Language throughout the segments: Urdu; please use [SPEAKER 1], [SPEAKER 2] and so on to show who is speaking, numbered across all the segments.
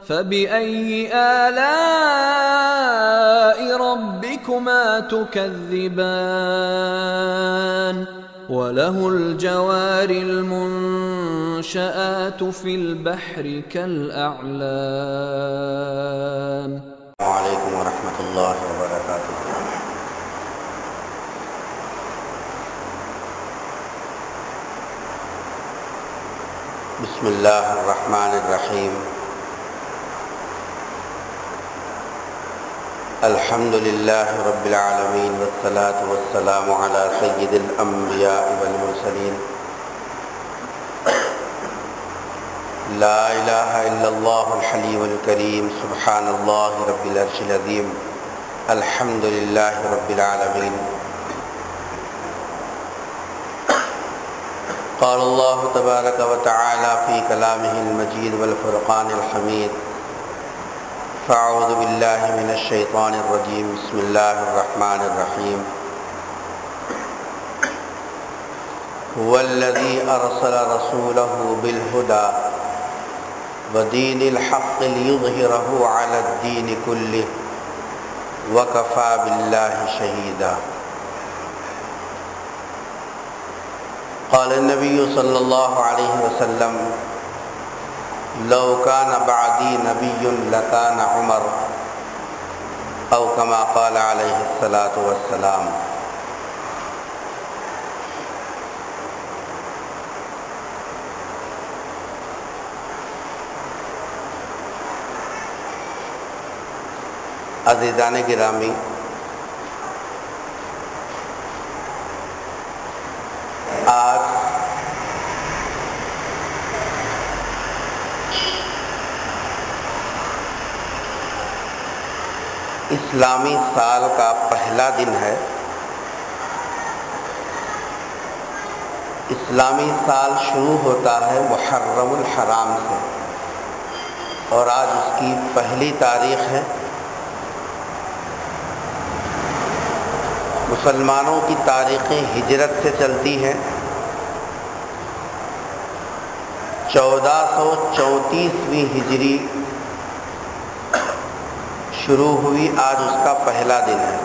[SPEAKER 1] فبأي آلاء ربكما تكذبان وله الجوار المنشآت في البحر كالأعلام.
[SPEAKER 2] السلام علیکم ورحمۃ اللہ وبرکاتہ. بسم اللہ الرحمن الرحیم. الحمد للہ رب العالمین والصلاة والسلام علی سید الانبیاء والمرسلین. لا الہ الا اللہ الحلیم الکریم. سبحان اللہ رب العرش العظیم. الحمد للہ رب العالمین. قال اللہ تبارک و تعالی فی کلامہ المجید والفرقان الحمید. فاعوذ باللہ من الشیطان الرجیم. بسم اللہ الرحمن الرحیم. هو الذی ارسل رسولہ بالہدی ودین الحق لیظہرہ علی الدین کلہ وکفی باللہ شہیدا. قال النبی صلی اللہ علیہ وسلم لو کان بعدی نبی لکان عمر او کما قال علیہ الصلاۃ والسلام. عزیزان گرامی، آج اسلامی سال کا پہلا دن ہے. اسلامی سال شروع ہوتا ہے محرم الحرام سے اور آج اس کی پہلی تاریخ ہے. مسلمانوں کی تاریخیں ہجرت سے چلتی ہیں. 1434ویں ہجری شروع ہوئی، آج اس کا پہلا دن ہے.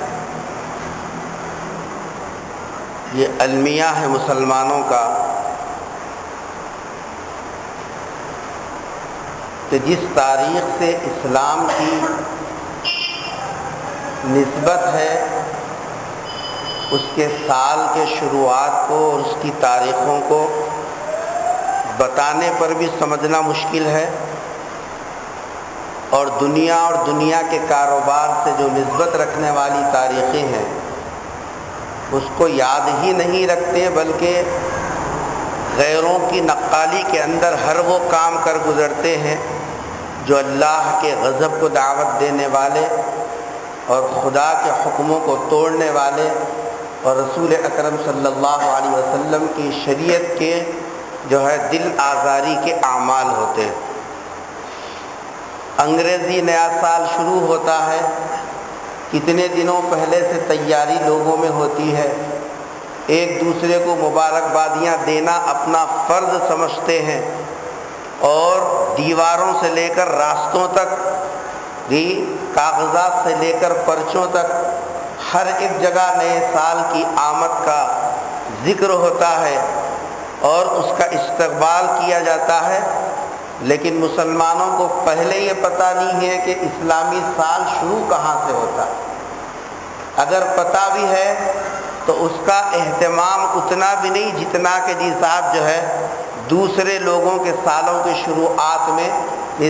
[SPEAKER 2] یہ المیہ ہے مسلمانوں کا کہ جس تاریخ سے اسلام کی نسبت ہے اس کے سال کے شروعات کو اور اس کی تاریخوں کو بتانے پر بھی سمجھنا مشکل ہے، اور دنیا کے کاروبار سے جو نسبت رکھنے والی تاریخیں ہیں اس کو یاد ہی نہیں رکھتے، بلکہ غیروں کی نقالی کے اندر ہر وہ کام کر گزرتے ہیں جو اللہ کے غضب کو دعوت دینے والے اور خدا کے حکموں کو توڑنے والے اور رسول اکرم صلی اللہ علیہ وسلم کی شریعت کے جو ہے دل آزاری کے اعمال ہوتے ہیں. انگریزی نیا سال شروع ہوتا ہے، کتنے دنوں پہلے سے تیاری لوگوں میں ہوتی ہے. ایک دوسرے کو مبارکبادیاں دینا اپنا فرض سمجھتے ہیں اور دیواروں سے لے کر راستوں تک، کاغذات سے لے کر پرچوں تک ہر ایک جگہ نئے سال کی آمد کا ذکر ہوتا ہے اور اس کا استقبال کیا جاتا ہے. لیکن مسلمانوں کو پہلے یہ پتہ نہیں ہے کہ اسلامی سال شروع کہاں سے ہوتا ہے. اگر پتہ بھی ہے تو اس کا اہتمام اتنا بھی نہیں جتنا کہ جی صاحب جو ہے دوسرے لوگوں کے سالوں کے شروعات میں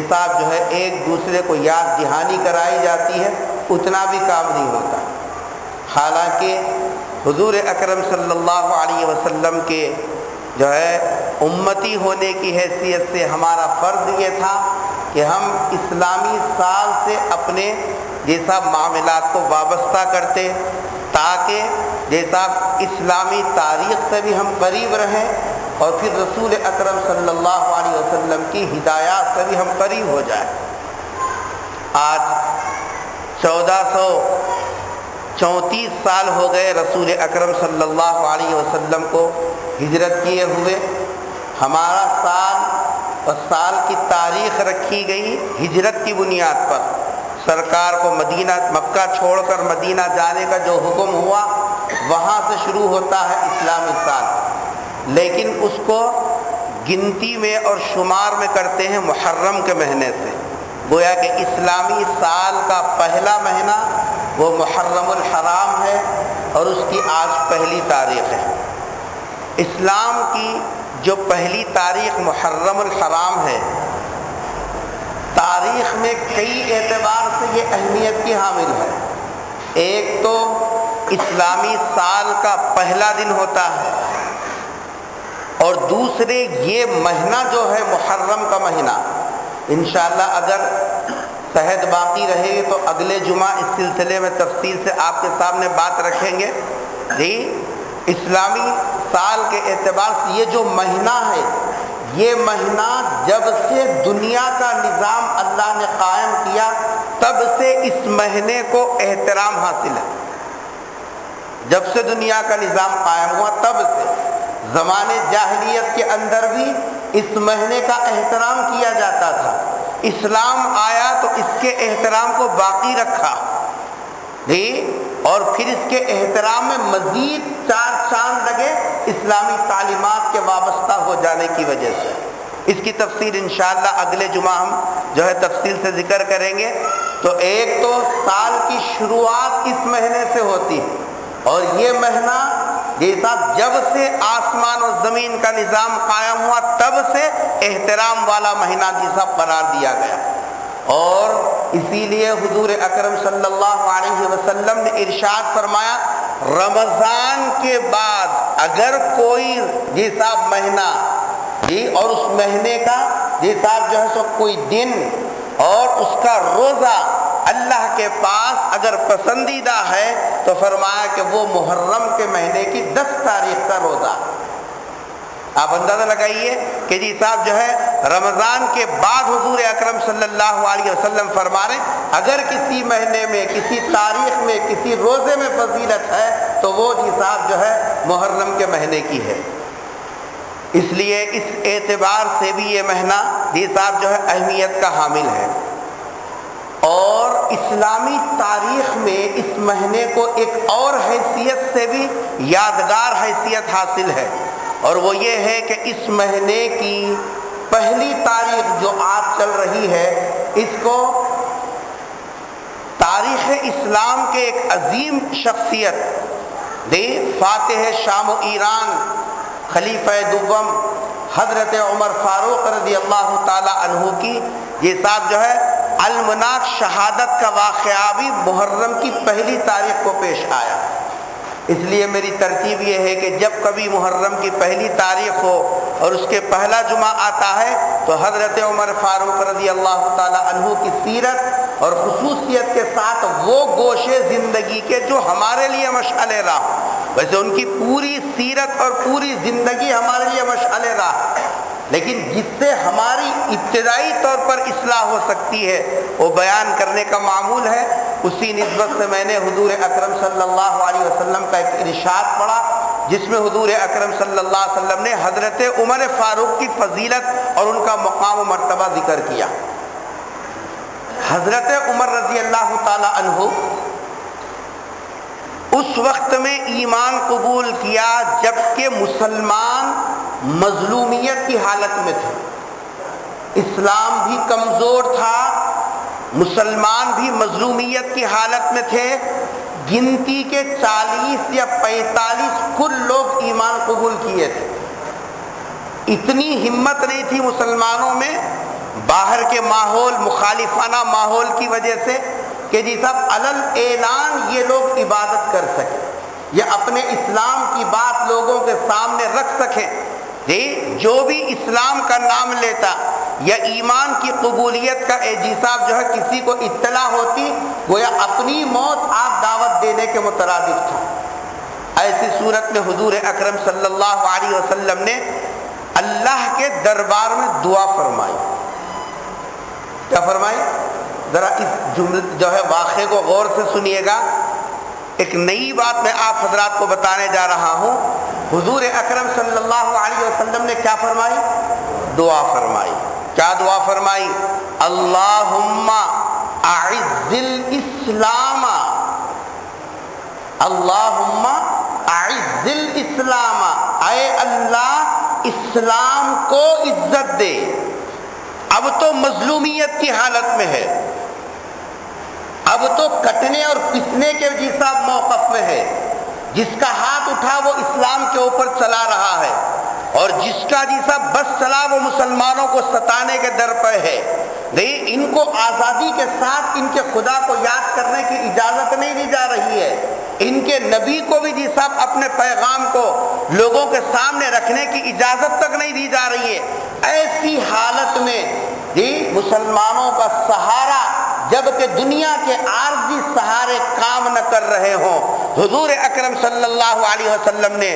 [SPEAKER 2] صاحب جو ہے ایک دوسرے کو یاد دہانی کرائی جاتی ہے، اتنا بھی کام نہیں ہوتا. حالانکہ حضور اکرم صلی اللہ علیہ وسلم کے جو ہے امتی ہونے کی حیثیت سے ہمارا فرض یہ تھا کہ ہم اسلامی سال سے اپنے جیسا معاملات کو وابستہ کرتے تاکہ جیسا اسلامی تاریخ سے بھی ہم قریب رہیں اور پھر رسول اکرم صلی اللہ علیہ وسلم کی ہدایات سے بھی ہم قریب ہو جائیں. آج 1434 سال ہو گئے رسول اکرم صلی اللہ علیہ وسلم کو ہجرت کیے ہوئے. ہمارا سال اور سال کی تاریخ رکھی گئی ہجرت کی بنیاد پر۔ سرکار کو مکہ چھوڑ کر مدینہ جانے کا جو حکم ہوا وہاں سے شروع ہوتا ہے اسلامی سال، لیکن اس کو گنتی میں اور شمار میں کرتے ہیں محرم کے مہینے سے۔ گویا کہ اسلامی سال کا پہلا مہینہ وہ محرم الحرام ہے اور اس کی آج پہلی تاریخ ہے۔ اسلام کی جو پہلی تاریخ محرم الحرام ہے، تاریخ میں کئی اعتبار سے یہ اہمیت کی حامل ہے۔ ایک تو اسلامی سال کا پہلا دن ہوتا ہے، اور دوسرے یہ مہینہ جو ہے محرم کا مہینہ، انشاءاللہ اگر صحت باقی رہے گی تو اگلے جمعہ اس سلسلے میں تفصیل سے آپ کے سامنے بات رکھیں گے۔ جی، اسلامی سال کے اعتبار سے یہ جو مہینہ ہے، یہ مہینہ جب سے دنیا کا نظام اللہ نے قائم کیا تب سے اس مہینے کو احترام حاصل ہے۔ جب سے دنیا کا نظام قائم ہوا تب سے، زمانے جاہلیت کے اندر بھی اس مہینے کا احترام کیا جاتا تھا۔ اسلام آیا تو اس کے احترام کو باقی رکھا، اور پھر اس کے احترام میں مزید 4 چاند لگے اسلامی تعلیمات کے وابستہ ہو جانے کی وجہ سے۔ اس کی تفصیل انشاءاللہ اگلے جمعہ ہم تفصیل سے ذکر کریں گے۔ تو ایک تو سال کی شروعات اس مہینے سے ہوتی ہے، اور یہ مہینہ جیسا جب سے آسمان اور زمین کا نظام قائم ہوا تب سے احترام والا مہینہ جیسا قرار دیا گیا۔ اور اسی لیے حضور اکرم صلی اللہ علیہ وسلم نے ارشاد فرمایا، رمضان کے بعد اگر کوئی جیسا مہینہ اور اس مہینے کا جیسا جو ہے سو کوئی دن اور اس کا روزہ اللہ کے پاس اگر پسندیدہ ہے تو فرمایا کہ وہ محرم کے مہینے کی 10 تاریخ کا روزہ۔ آپ اندازہ لگائیے کہ جی صاحب جو ہے رمضان کے بعد حضور اکرم صلی اللہ علیہ وسلم فرما رہے ہیں اگر کسی مہینے میں، کسی تاریخ میں، کسی روزے میں فضیلت ہے تو وہ جی صاحب جو ہے محرم کے مہینے کی ہے۔ اس لیے اس اعتبار سے بھی یہ مہینہ جی صاحب جو ہے اہمیت کا حامل ہے۔ اور اسلامی تاریخ میں اس مہینے کو ایک اور حیثیت سے بھی یادگار حیثیت حاصل ہے، اور وہ یہ ہے کہ اس مہینے کی پہلی تاریخ جو آج چل رہی ہے، اس کو تاریخ اسلام کے ایک عظیم شخصیت فاتح شام و ایران خلیفہ دوم حضرت عمر فاروق رضی اللہ تعالی عنہ کی یہ صاحب جو ہے المناک شہادت کا واقعہ بھی محرم کی پہلی تاریخ کو پیش آیا۔ اس لیے میری ترتیب یہ ہے کہ جب کبھی محرم کی پہلی تاریخ ہو اور اس کے پہلا جمعہ آتا ہے تو حضرت عمر فاروق رضی اللہ تعالی عنہ کی سیرت اور خصوصیت کے ساتھ وہ گوشے زندگی کے جو ہمارے لیے مشعل راہ، ویسے ان کی پوری سیرت اور پوری زندگی ہمارے لیے مشعل راہ، لیکن جس سے ہماری ابتدائی طور پر اصلاح ہو سکتی ہے وہ بیان کرنے کا معمول ہے۔ اسی نسبت سے میں نے حضور اکرم صلی اللہ علیہ وسلم کا ایک ارشاد پڑھا جس میں حضور اکرم صلی اللہ علیہ وسلم نے حضرت عمر فاروق کی فضیلت اور ان کا مقام و مرتبہ ذکر کیا۔ حضرت عمر رضی اللہ تعالی عنہ اس وقت میں ایمان قبول کیا جبکہ مسلمان مظلومیت کی حالت میں تھے، اسلام بھی کمزور تھا، مسلمان بھی مظلومیت کی حالت میں تھے۔ گنتی کے 40 یا 45 کل لوگ ایمان قبول کیے تھے۔ اتنی ہمت نہیں تھی مسلمانوں میں باہر کے ماحول، مخالفانہ ماحول کی وجہ سے کہ جی صاحب علل اعلان یہ لوگ عبادت کر سکیں یا اپنے اسلام کی بات لوگوں کے سامنے رکھ سکیں۔ جو بھی اسلام کا نام لیتا یا ایمان کی قبولیت کا جی صاحب جو ہے کسی کو اطلاع ہوتی گویا اپنی موت آپ دعوت دینے کے مترادف تھا۔ ایسی صورت میں حضور اکرم صلی اللہ علیہ وسلم نے اللہ کے دربار میں دعا فرمائی۔ کیا فرمائی؟ ذرا اس جملے جو ہے واقعے کو غور سے سنیے گا، ایک نئی بات میں آپ حضرات کو بتانے جا رہا ہوں۔ حضور اکرم صلی اللہ علیہ وسلم نے کیا فرمائی؟ دعا فرمائی۔ کیا دعا فرمائی؟ اللہم اعز الاسلام، اللہم اعز الاسلام، اے اللہ اسلام کو عزت دے۔ اب تو مظلومیت کی حالت میں ہے، اب تو کٹنے اور پسنے کے جیسا موقف میں ہے۔ جس کا ہاتھ اٹھا وہ اسلام کے اوپر چلا رہا ہے، اور جس کا جیسا بس چلا وہ مسلمانوں کو ستانے کے در پہ ہے۔ نہیں، ان کو آزادی کے ساتھ ان کے خدا کو یاد کرنے کی اجازت نہیں دی جا رہی ہے، ان کے نبی کو بھی جی صاحب اپنے پیغام کو لوگوں کے سامنے رکھنے کی اجازت تک نہیں دی جا رہی ہے۔ ایسی حالت میں جی مسلمانوں کا سہارا، جبکہ دنیا کے عارضی سہارے کام نہ کر رہے ہوں، حضور اکرم صلی اللہ علیہ وسلم نے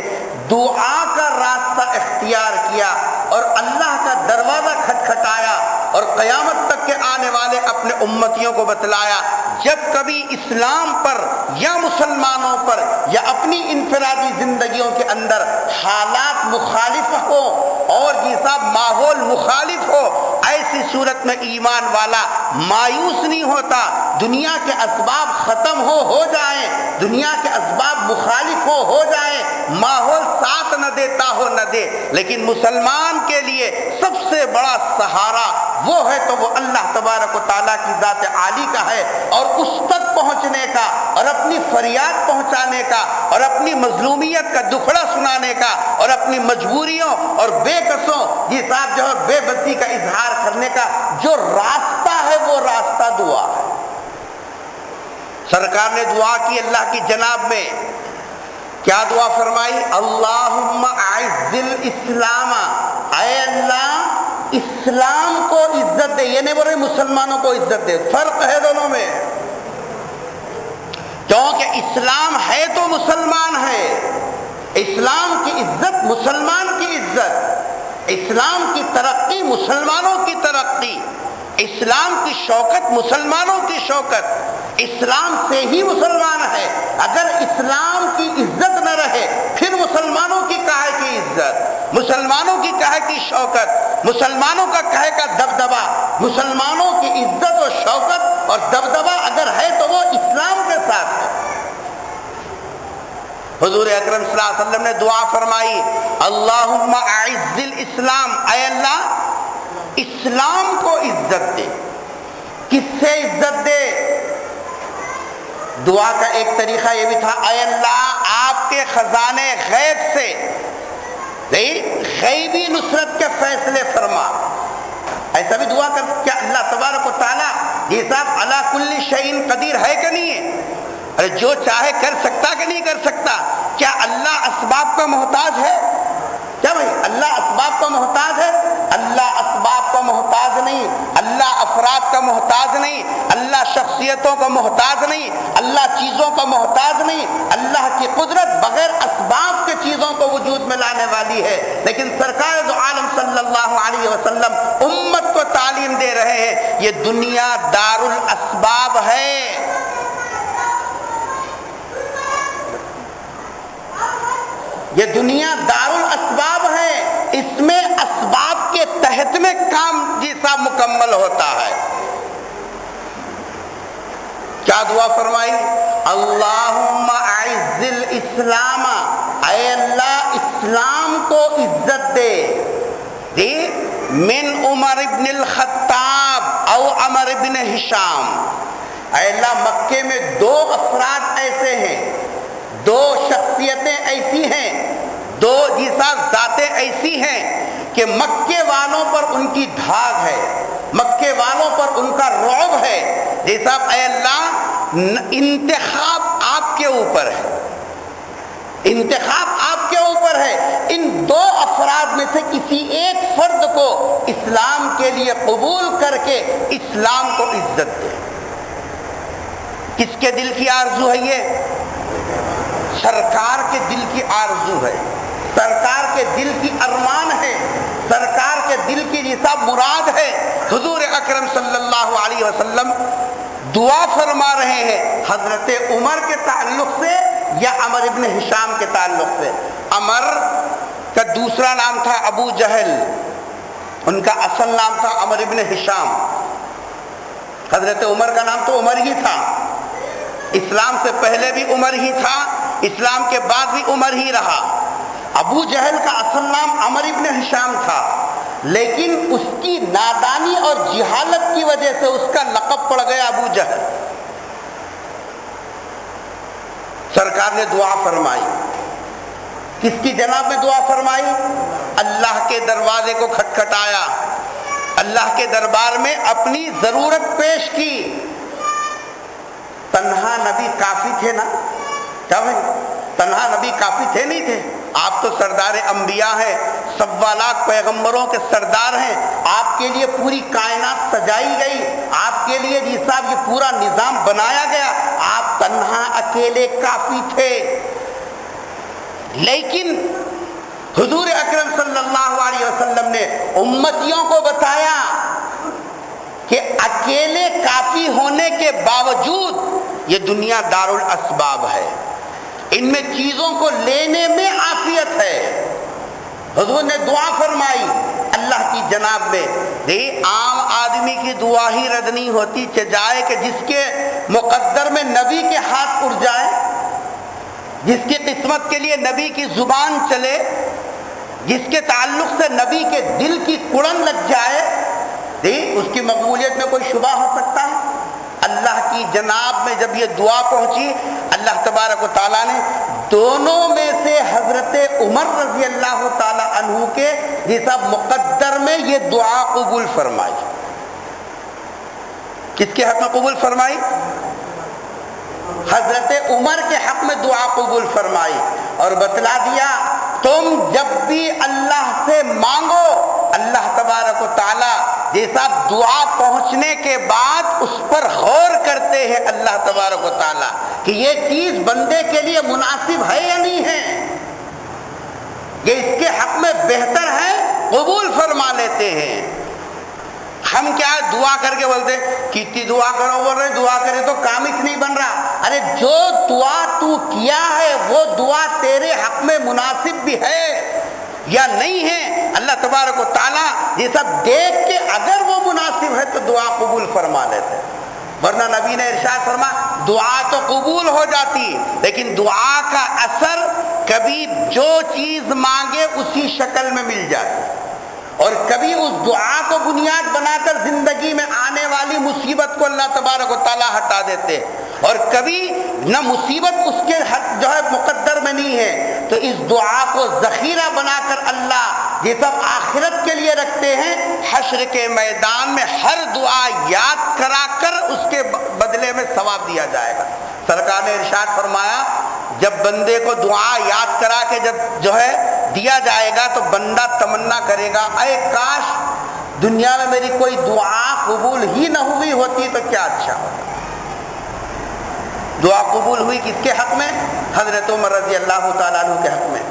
[SPEAKER 2] دعا کا راستہ اختیار کیا اور اللہ کا دروازہ کھٹکھٹایا اور قیامت تک کے آنے والے اپنے امتیوں کو بتلایا، جب کبھی اسلام پر یا مسلمانوں پر یا اپنی انفرادی زندگیوں کے اندر حالات مخالف ہو اور جی صاحب ماحول مخالف ہو، ایسی صورت میں ایمان والا مایوس نہیں ہوتا۔ دنیا کے اسباب ختم ہو جائیں، دنیا کے اسباب مخالف ہو جائیں، ماحول ساتھ نہ دیتا ہو نہ دے، لیکن مسلمان کے لیے سب سے بڑا سہارا وہ ہے تو وہ اللہ تبارک و تعالیٰ کی ذات عالی کا ہے، اور اس تک پہنچنے کا اور اپنی فریاد پہنچانے کا اور اپنی مظلومیت کا دکھڑا سنانے کا اور اپنی مجبوریوں اور بے قصوں یہ صاحب جو ہے بے بسی کا اظہار کرنے کا جو راستہ ہے وہ راستہ دعا ہے۔ سرکار نے دعا کی اللہ کی جناب میں، کیا دعا فرمائی؟ اللہم اعز الاسلام، اے اللہ اسلام کو عزت دے، یہ نہیں بول رہے مسلمانوں کو عزت دے، فرق ہے دونوں میں، کیونکہ اسلام ہے تو مسلمان ہے، اسلام کی عزت مسلمان کی عزت، اسلام کی ترقی مسلمانوں کی ترقی، اسلام کی شوکت مسلمانوں کی شوکت، اسلام سے ہی مسلمان ہے۔ اگر اسلام کی عزت نہ رہے پھر مسلمانوں کی کہے کی عزت، مسلمانوں کی کہے کی شوکت، مسلمانوں کا کہے کا دبدبا، مسلمانوں کی عزت و شوکت اور دبدبا اگر ہے تو وہ اسلام کے ساتھ ہے۔ حضور اکرم صلی اللہ علیہ وسلم نے دعا فرمائی اللہم اعز الاسلام، اے اللہ اسلام کو عزت دے۔ کس سے عزت دے؟ دعا کا ایک طریقہ یہ بھی تھا، اے اللہ آپ کے خزانے غیب سے غیبی نصرت کے فیصلے فرما۔ ایسا بھی دعا کر، کیا اللہ تبارک و تعالیٰ یہ صاحب علی کل شیء قدیر ہے کہ نہیں ہے؟ ارے جو چاہے کر سکتا کہ نہیں کر سکتا؟ کیا اللہ اسباب کا محتاج ہے؟ کیا بھائی اللہ اسباب کا محتاج ہے؟ اللہ اسباب کا محتاج نہیں، اللہ افراد کا محتاج نہیں، اللہ شخصیتوں کا محتاج نہیں، اللہ چیزوں کا محتاج نہیں۔ اللہ کی قدرت بغیر اسباب کے چیزوں کو وجود میں لانے والی ہے، لیکن سرکار دو عالم صلی اللہ علیہ وسلم امت کو تعلیم دے رہے ہیں یہ دنیا دار الاسباب ہے۔ یہ دنیا دار الاسباب ہے، اس میں اسباب کے تحت میں کام جیسا مکمل ہوتا ہے۔ کیا دعا فرمائی؟ اللہم اعز الاسلام، اے اللہ اسلام کو عزت دے۔ من عمر ابن الخطاب او عمر ابن ہشام، اے اللہ مکے میں دو افراد ایسے ہیں، دو شخصیتیں ایسی ہیں، دو جیسا ذاتیں ایسی ہیں کہ مکے والوں پر ان کی دھاگ ہے، مکے والوں پر ان کا رعب ہے۔ جیسا اے اللہ انتخاب آپ کے اوپر ہے، انتخاب آپ کے اوپر ہے، ان دو افراد میں سے کسی ایک فرد کو اسلام کے لیے قبول کر کے اسلام کو عزت دے۔ کس کے دل کی آرزو ہے یہ؟ سرکار کے دل کی آرزو ہے، سرکار کے دل کی ارمان ہے، سرکار کے دل کی جیسا مراد ہے۔ حضور اکرم صلی اللہ علیہ وسلم دعا فرما رہے ہیں حضرت عمر کے تعلق سے یا عمر ابن ہشام کے تعلق سے۔ عمر کا دوسرا نام تھا ابو جہل، ان کا اصل نام تھا عمر ابن ہشام. حضرت عمر کا نام تو عمر ہی تھا، اسلام سے پہلے بھی عمر ہی تھا، اسلام کے بعد بھی عمر ہی رہا. ابو جہل کا اصل نام عمر ابن ہشام تھا، لیکن اس کی نادانی اور جہالت کی وجہ سے اس کا لقب پڑ گیا ابو جہل. سرکار نے دعا فرمائی. کس کی جناب میں دعا فرمائی؟ اللہ کے دروازے کو کھٹکھٹایا، اللہ کے دربار میں اپنی ضرورت پیش کی. تنہا نبی کافی تھے نا؟ کیا بھائی تنہا نبی کافی تھے نہیں تھے؟ آپ تو سردار انبیاء ہیں، 1.25 لاکھ پیغمبروں کے سردار ہیں. آپ کے لیے پوری کائنات سجائی گئی، آپ کے لیے جی صاحب یہ پورا نظام بنایا گیا. آپ تنہا اکیلے کافی تھے. لیکن حضور اکرم صلی اللہ علیہ وسلم نے امتیوں کو بتایا کہ اکیلے کافی ہونے کے باوجود یہ دنیا دارالاسباب ہے، ان میں چیزوں کو لینے میں عافیت ہے. حضور نے دعا فرمائی اللہ کی جناب میں. عام آدمی کی دعا ہی رد نہیں ہوتی، جائے کہ جس کے مقدر میں نبی کے ہاتھ اڑ جائے، جس کی قسمت کے لیے نبی کی زبان چلے، جس کے تعلق سے نبی کے دل کی کڑن لگ جائے، اس کی مقبولیت میں کوئی شبہ ہو سکتا ہے؟ اللہ کی جناب میں جب یہ دعا پہنچی، اللہ تبارک و تعالیٰ نے دونوں میں سے حضرت عمر رضی اللہ تعالیٰ عنہ کے جیسا مقدر میں یہ دعا قبول فرمائی. کس کے حق میں قبول فرمائی؟ حضرت عمر کے حق میں دعا قبول فرمائی اور بتلا دیا تم جب بھی اللہ سے مانگو، اللہ تبارک و تعالیٰ جیسا دعا پہنچنے کے بعد اس پر غور کرتے ہیں اللہ تبارک و تعالیٰ کہ یہ چیز بندے کے لیے مناسب ہے یا نہیں ہے، یہ اس کے حق میں بہتر ہے، قبول فرما لیتے ہیں. ہم کیا دعا کر کے بولتے کتنی دعا کرو، بول رہے دعا کرے تو کام ہی نہیں بن رہا. ارے جو دعا تو کیا ہے وہ دعا تیرے حق میں مناسب بھی ہے یا نہیں ہے، اللہ تبارک و تعالیٰ یہ سب دیکھ کے اگر وہ مناسب ہے تو دعا قبول فرما لیتے. ورنہ نبی نے ارشاد فرما دعا تو قبول ہو جاتی لیکن دعا کا اثر کبھی جو چیز مانگے اسی شکل میں مل جاتی، اور کبھی اس دعا کو بنیاد بنا کر زندگی میں آنے والی مصیبت کو اللہ تبارک و تعالیٰ ہٹا دیتے، اور کبھی نہ مصیبت اس کے جو ہے مقدر میں نہیں ہے تو اس دعا کو ذخیرہ بنا کر اللہ یہ سب آخرت کے لیے رکھتے ہیں. حشر کے میدان میں ہر دعا یاد کرا کر اس کے بدلے میں ثواب دیا جائے گا. سرکار نے ارشاد فرمایا جب بندے کو دعا یاد کرا کے جب جو ہے دیا جائے گا تو بندہ تمنا کرے گا اے کاش دنیا میں میری کوئی دعا قبول ہی نہ ہوئی ہوتی تو کیا اچھا ہوتا. دعا قبول ہوئی کس کے حق میں؟ حضرت عمر رضی اللہ تعالیٰ عنہ کے حق میں.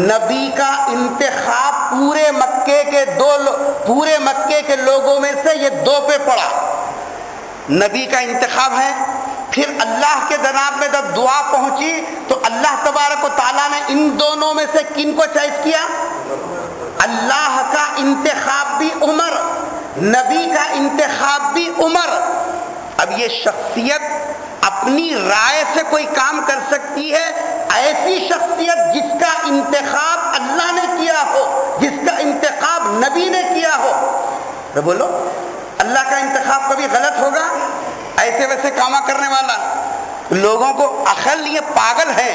[SPEAKER 2] نبی کا انتخاب پورے مکے کے لوگوں میں سے یہ 2 پہ پڑا. نبی کا انتخاب ہے. پھر اللہ کے جناب میں جب دعا پہنچی تو اللہ تبارک و تعالیٰ نے ان دونوں میں سے کن کو چوائس کیا؟ اللہ کا انتخاب بھی عمر، نبی کا انتخاب بھی عمر. اب یہ شخصیت اپنی رائے سے کوئی کام کر سکتی ہے، ایسی شخصیت جس کا انتخاب اللہ نے کیا ہو، جس کا انتخاب نبی نے کیا ہو. تو بولو اللہ کا انتخاب کبھی غلط ہوگا؟ ایسے ویسے کاما کرنے والا لوگوں کو عقل، یہ پاگل ہے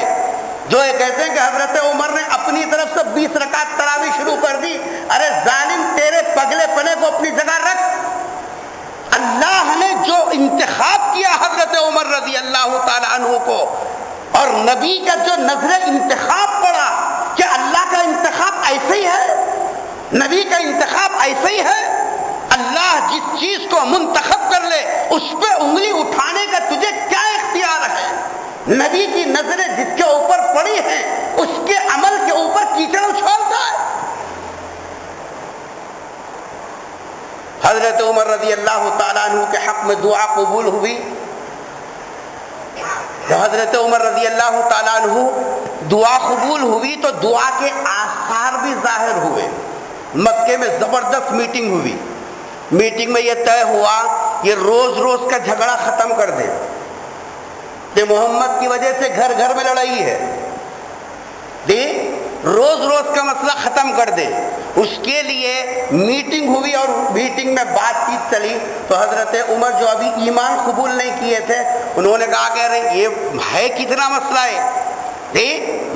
[SPEAKER 2] جو یہ کہتے ہیں کہ حضرت عمر نے اپنی طرف سے 20 رکعت تراویح شروع کر دی. ارے ظالم تیرے پگلے پنے کو اپنی جگہ رکھ. اللہ نے جو انتخاب کیا حضرت عمر رضی اللہ تعالی عنہ کو اور نبی کا جو نظر انتخاب پڑا، کیا اللہ کا انتخاب ایسے ہی ہے؟ نبی کا انتخاب ایسے ہی ہے؟ اللہ جس چیز کو منتخب کر لے اس پہ انگلی اٹھانے کا تجھے کیا اختیار ہے؟ نبی کی نظریں جس کے اوپر پڑی ہیں اس کے عمل کے اوپر کیچڑ اچھالتا ہے. حضرت عمر رضی اللہ تعالیٰ عنہ کے حق میں دعا قبول ہوئی. جب حضرت عمر رضی اللہ تعالیٰ عنہ دعا قبول ہوئی تو دعا کے آثار بھی ظاہر ہوئے. مکے میں زبردست میٹنگ ہوئی. میٹنگ میں یہ طے ہوا یہ روز روز کا جھگڑا ختم کر دے کہ محمد کی وجہ سے گھر گھر میں لڑائی ہے، روز روز کا مسئلہ ختم کر دے. اس کے لیے میٹنگ ہوئی اور میٹنگ میں بات چیت چلی تو حضرت عمر جو ابھی ایمان قبول نہیں کیے تھے انہوں نے کہا کہ ارے یہ ہے کتنا مسئلہ ہے،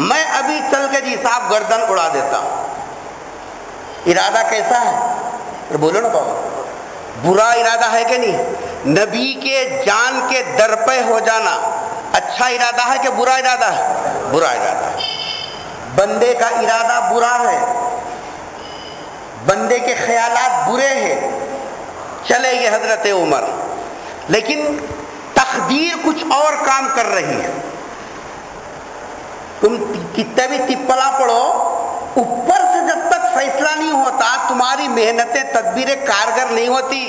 [SPEAKER 2] میں ابھی چل کے جی صاحب گردن اڑا دیتا ہوں. ارادہ کیسا ہے؟ بولو نا بابا، برا ارادہ ہے کہ نہیں؟ نبی کے جان کے در پہ ہو جانا اچھا ارادہ ہے کہ برا ارادہ ہے؟ برا ارادہ ہے. بندے کا ارادہ برا ہے، بندے کے خیالات برے ہیں. چلے یہ حضرت عمر، لیکن تقدیر کچھ اور کام کر رہی ہے. تم کتنے بھی تپلا پڑھو، اوپر سے جب تک فیصلہ نہیں ہوتا تمہاری محنتیں تدبیریں کارگر نہیں ہوتی.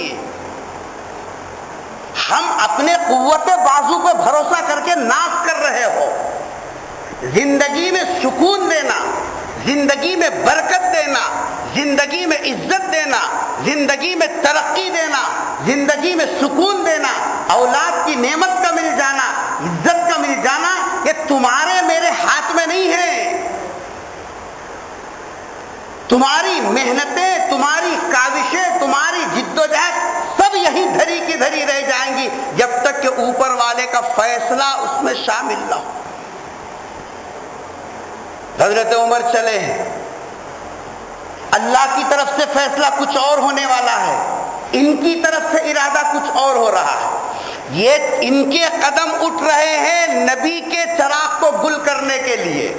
[SPEAKER 2] ہم اپنے قوت بازو پہ بھروسہ کر کے ناز کر رہے ہو. زندگی میں سکون دینا، زندگی میں برکت دینا، زندگی میں عزت دینا، زندگی میں ترقی دینا، زندگی میں سکون دینا، اولاد کی نعمت کا مل جانا، عزت کا مل جانا، یہ تمہارے میرے ہاتھ میں نہیں ہے. تمہاری محنتیں، تمہاری کاوشیں، تمہاری جدوجہد سب یہی دھری کی دھری رہ جائیں گی جب تک کہ اوپر والے کا فیصلہ اس میں شامل نہ ہو. حضرت عمر چلے ہیں، اللہ کی طرف سے فیصلہ کچھ اور ہونے والا ہے، ان کی طرف سے ارادہ کچھ اور ہو رہا ہے. یہ ان کے قدم اٹھ رہے ہیں نبی کے چراغ کو گل کرنے کے لیے،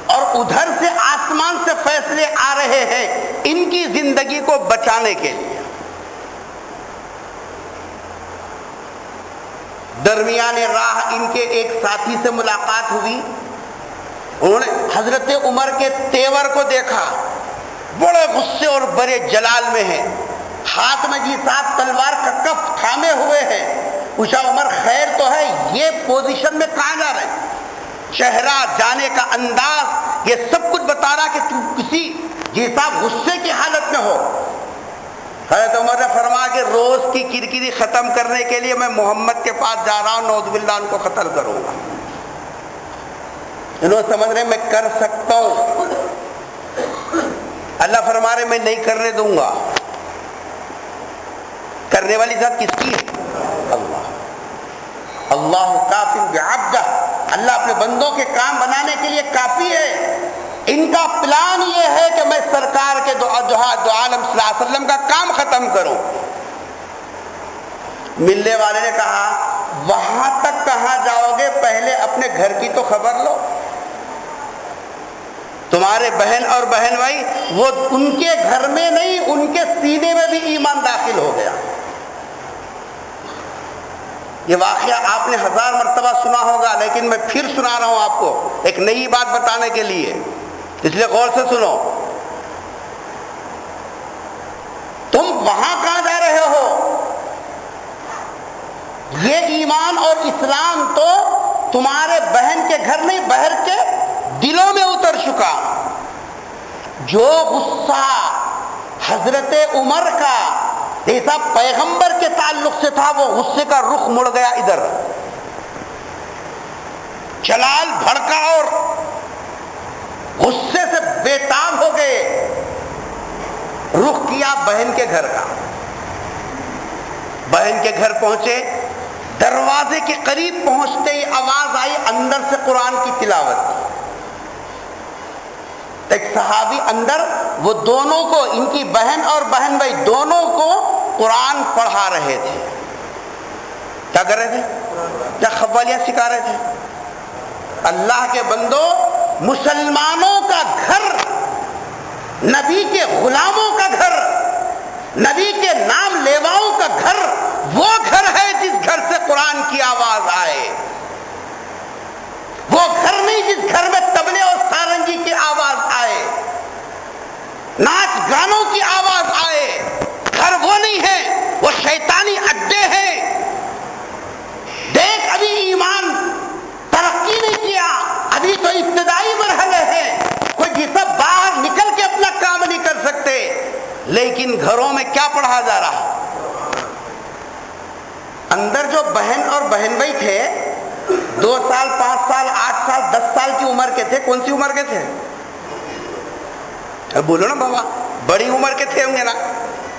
[SPEAKER 2] اور ادھر سے آسمان سے فیصلے آ رہے ہیں ان کی زندگی کو بچانے کے لیے. درمیان راہ ان کے ایک ساتھی سے ملاقات ہوئی. انہوں نے حضرت عمر کے تیور کو دیکھا، بڑے غصے اور بڑے جلال میں ہیں، ہاتھ میں جی صاحب تلوار کا کف تھامے ہوئے ہیں. پوچھا عمر خیر تو ہے؟ یہ پوزیشن میں کہاں جا رہے؟ چہرہ، جانے کا انداز، یہ سب کچھ بتا رہا کہ تم کسی جی صاحب غصے کی حالت میں ہو. حضرت عمر نے فرمایا کہ روز کی کرکری ختم کرنے کے لیے میں محمد کے پاس جا رہا ہوں، نعوذ باللہ ان کو قتل کروں گا. انہوں سمجھ رہے میں کر سکتا ہوں، اللہ فرما رہے میں نہیں کرنے دوں گا. کرنے والی ذات کس کی ہے؟ اللہ. اللہ کافی بعبدہ، اللہ اپنے بندوں کے کام بنانے کے لیے کافی ہے. ان کا پلان یہ ہے کہ میں سرکار کے دو عالم صلی اللہ علیہ وسلم کا کام ختم کروں. ملنے والے نے کہا وہاں تک کہاں جاؤ گے، پہلے اپنے گھر کی تو خبر لو. تمہارے بہن اور بہن بھائی وہ ان کے گھر میں نہیں، ان کے سینے میں بھی ایمان داخل ہو گیا. یہ واقعہ آپ نے 1000 مرتبہ سنا ہوگا، لیکن میں پھر سنا رہا ہوں آپ کو ایک نئی بات بتانے کے لیے، اس لیے غور سے سنو. تم وہاں کہاں جا رہے ہو؟ یہ ایمان اور اسلام تو تمہارے بہن کے گھر نہیں، بہر کے دلوں میں اتر چکا. جو غصہ حضرت عمر کا ایسا پیغمبر کے تعلق سے تھا، وہ غصے کا رخ مڑ گیا ادھر. جلال بھڑکا اور غصے سے بےتاب ہو گئے. رخ کیا بہن کے گھر کا. بہن کے گھر پہنچے، دروازے کے قریب پہنچتے ہی آواز آئی اندر سے قرآن کی تلاوت. ایک صحابی اندر، وہ دونوں کو، ان کی بہن اور بہن بھائی دونوں کو قرآن پڑھا رہے تھے. کیا کر رہے تھے؟ کیا قوالیاں سکھا رہے تھے؟ اللہ کے بندو، مسلمانوں کا گھر، نبی کے غلاموں کا گھر، نبی کے نام لیواؤں کا گھر وہ گھر ہے جس گھر سے قرآن کی آواز آئے. وہ گھر نہیں جس گھر میں طبلے اور سارنگی کی آواز آئے، ناچ گانوں کی آواز آئے. گھر وہ نہیں ہے، وہ شیطانی اڈے ہیں. دیکھ ابھی ایمان ترقی نہیں کیا، ابھی تو ابتدائی مرحلے ہیں. کوئی جسے باہر نکل کے اپنا کام نہیں کر سکتے. اندر جو بہن اور بہن بھائی تھے 2 سال 5 سال 8 سال 10 سال کی عمر کے تھے. کون سی عمر کے تھے؟ بولو نا بابا. بڑی عمر کے تھے ہوں گے نا.